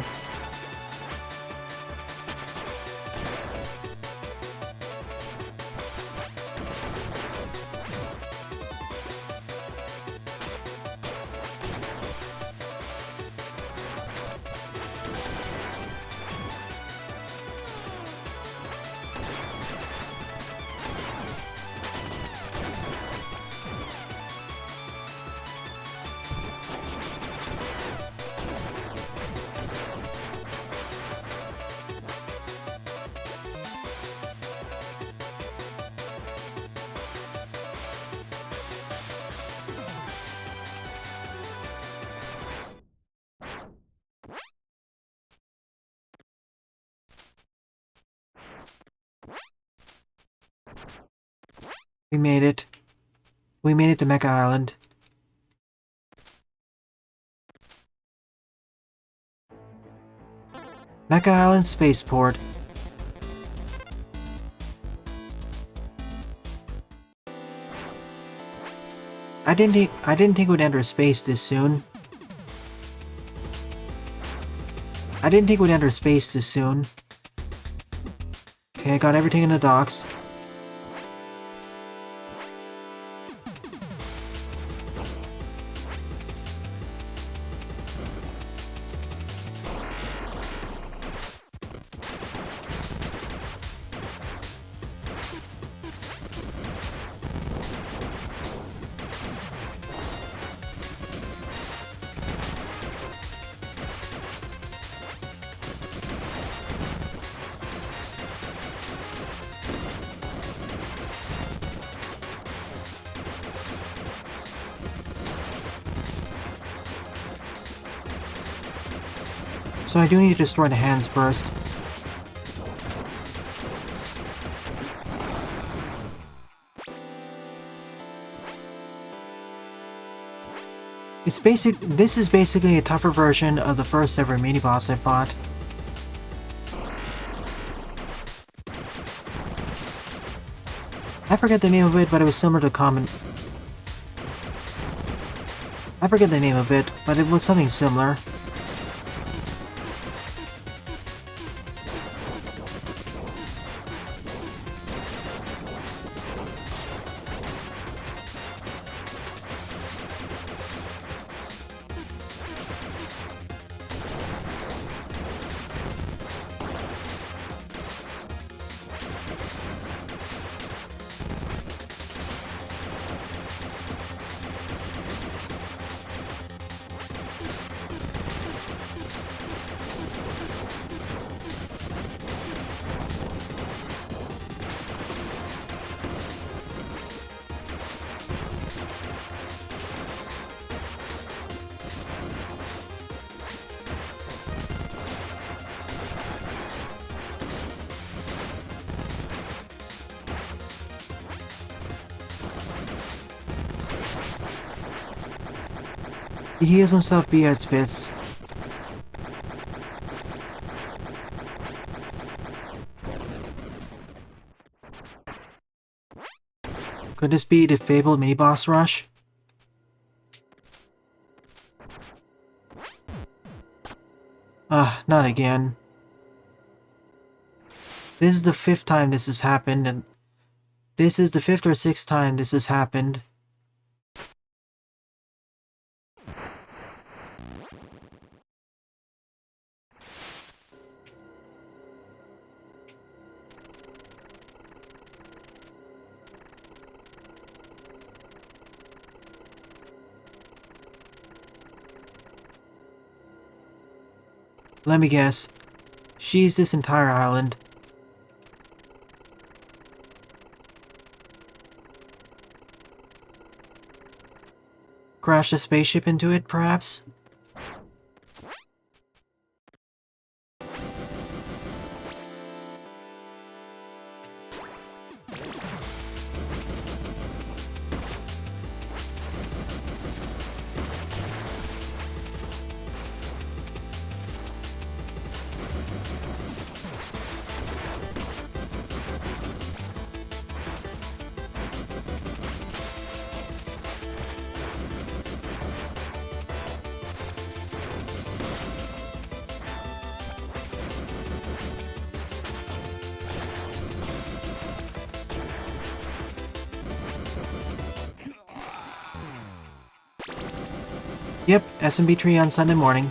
We made it. We made it to Mecha Island. Mecha Island Spaceport. I didn't think we'd enter space this soon. Okay, I got everything in the docks. So I do need to destroy the hands first. This is basically a tougher version of the first ever mini-boss I fought. I forget the name of it, but it was similar to common... I forget the name of it, but it was something similar. He heals himself via his fists. Could this be the fabled mini-boss rush? Not again. This is the 5th time this has happened, and this is the 5th or 6th time this has happened. Let me guess. She's this entire island. Crashed a spaceship into it, perhaps? Yep, SMB tree on Sunday morning.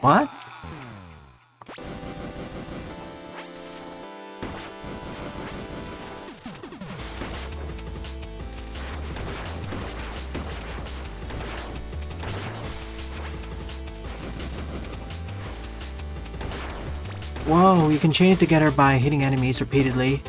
What? Whoa, you can chain it together by hitting enemies repeatedly.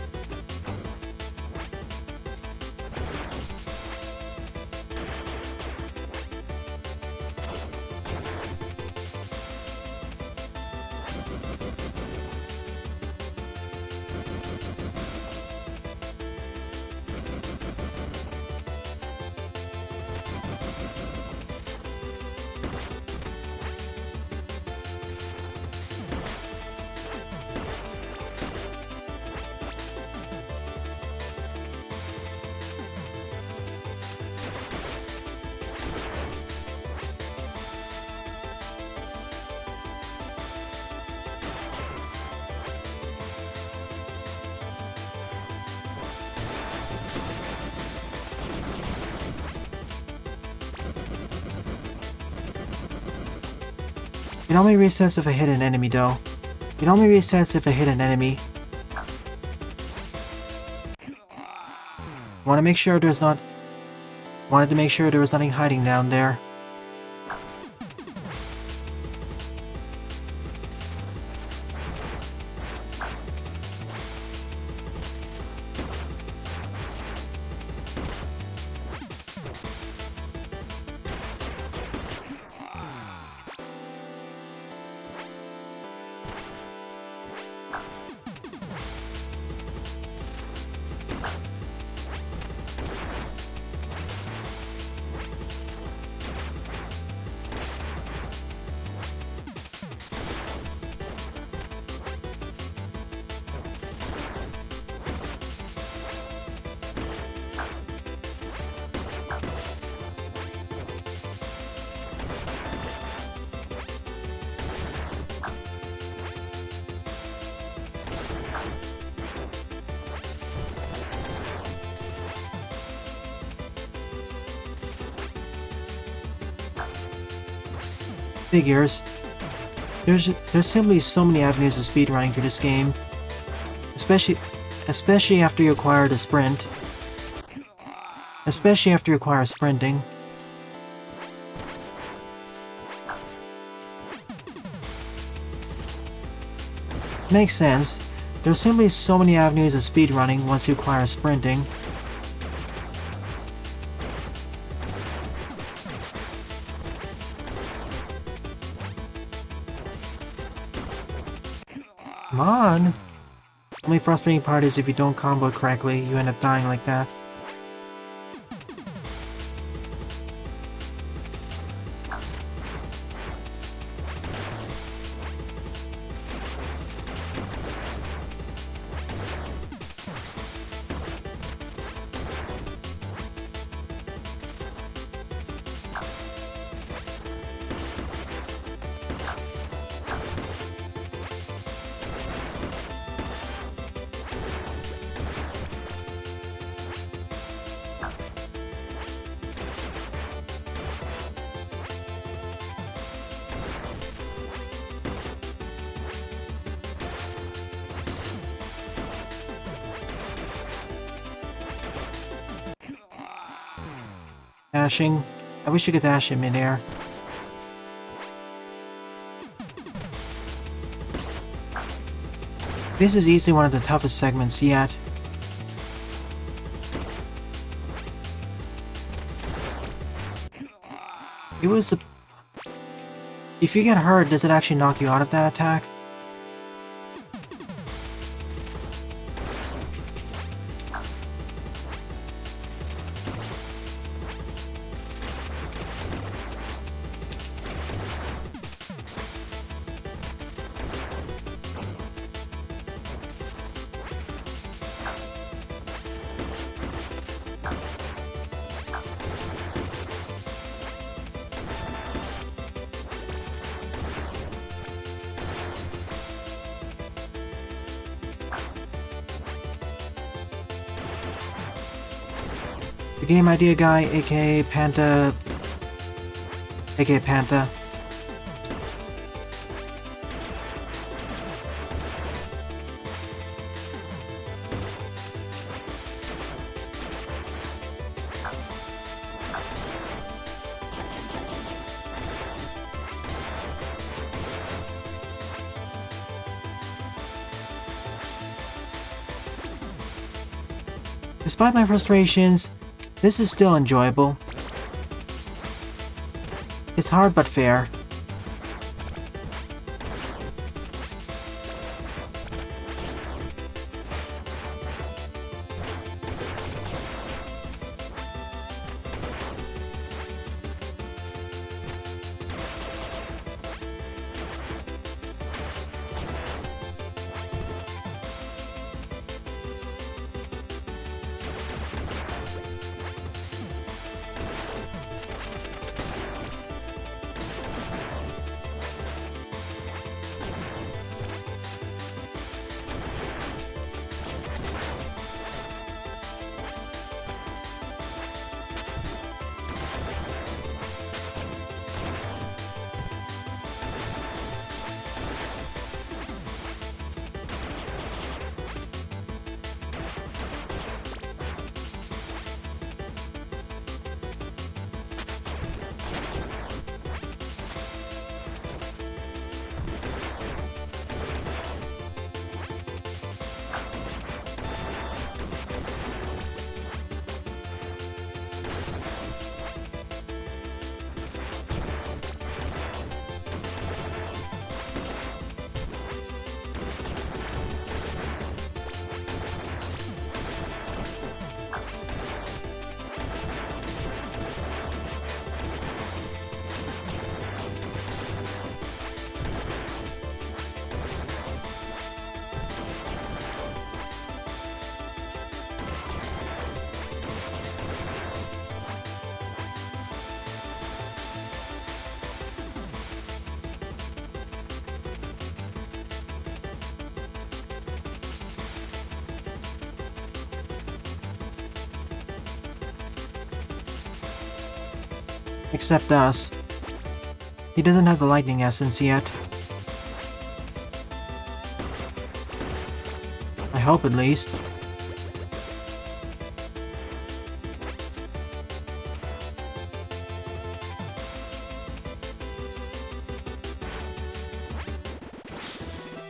It only resets if I hit an enemy though. It only resets if I hit an enemy. Wanted to make sure there was nothing hiding down there. Figures. There's simply so many avenues of speedrunning through this game. Especially after you acquire the sprint. Especially after you acquire sprinting. Makes sense. There's simply so many avenues of speedrunning once you acquire sprinting. Come on! Only frustrating part is if you don't combo it correctly, you end up dying like that. Dashing. I wish you could dash in midair. This is easily one of the toughest segments yet. If you get hurt, does it actually knock you out of that attack? The game idea guy, aka Panta. aka Panta. Despite my frustrations, this is still enjoyable. It's hard but fair. Except us. He doesn't have the lightning essence yet. I hope at least.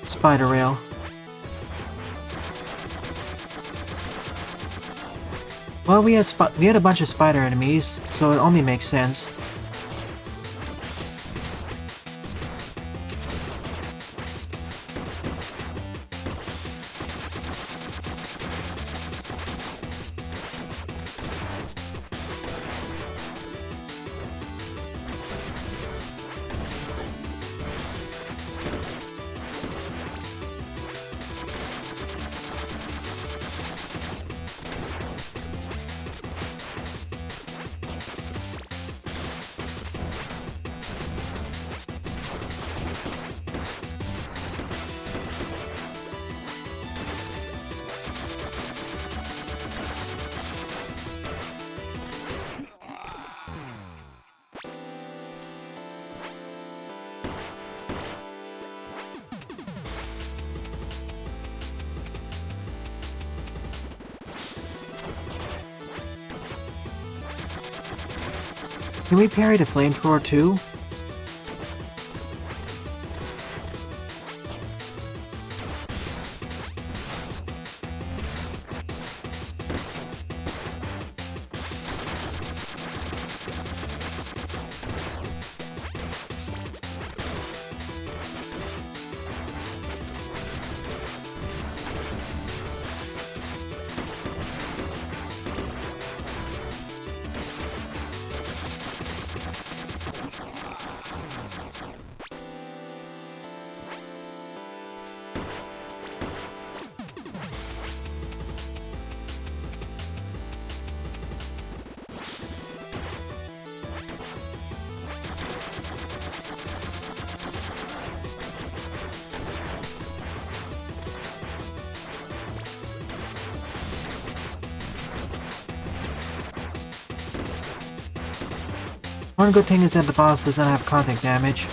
Spider rail. Well, we had a bunch of spider enemies, so it only makes sense. Can we parry the flamethrower too? One good thing is that the boss does not have contact damage.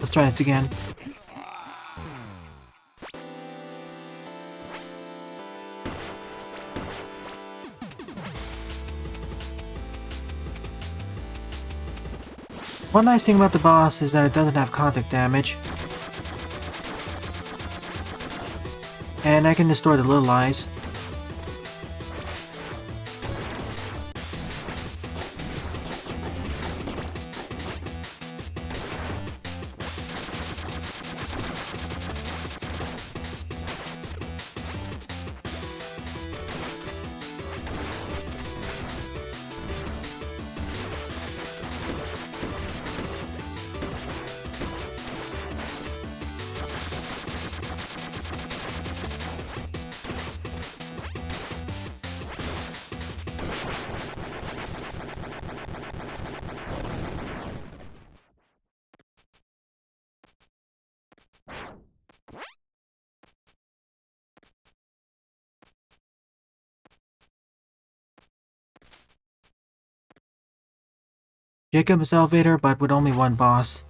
Let's try this again. One nice thing about the boss is that it doesn't have contact damage. And I can destroy the little eyes. Jacob's elevator, but with only one boss.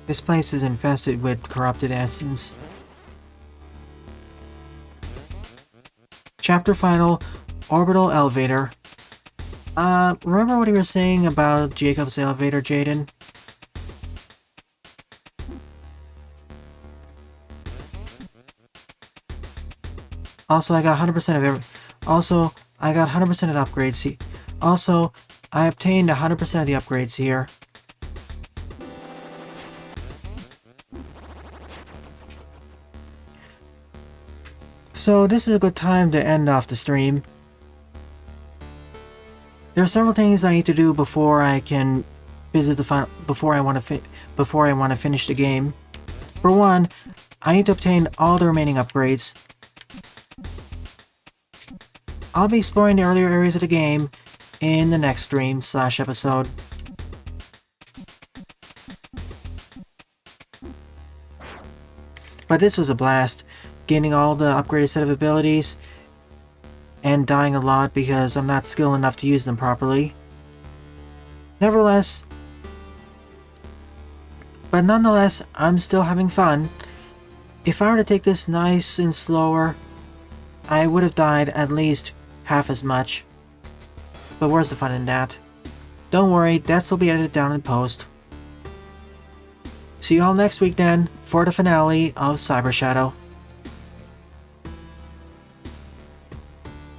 This place is infested with corrupted essence. Chapter final, Orbital Elevator. Remember what you were saying about Jacob's elevator, Jaden? Also, I got 100% of every. Also, I got 100% of the upgrades. Also, I obtained 100% of the upgrades here. So this is a good time to end off the stream. There are several things I need to do before I can visit the final. Before I want to finish the game. For one, I need to obtain all the remaining upgrades. I'll be exploring the earlier areas of the game in the next stream/episode. But this was a blast, gaining all the upgraded set of abilities, and dying a lot because I'm not skilled enough to use them properly. Nonetheless, I'm still having fun. If I were to take this nice and slower, I would have died at least half as much. But where's the fun in that? Don't worry, deaths will be edited down in post. See you all next week then, for the finale of Cyber Shadow.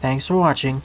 Thanks for watching.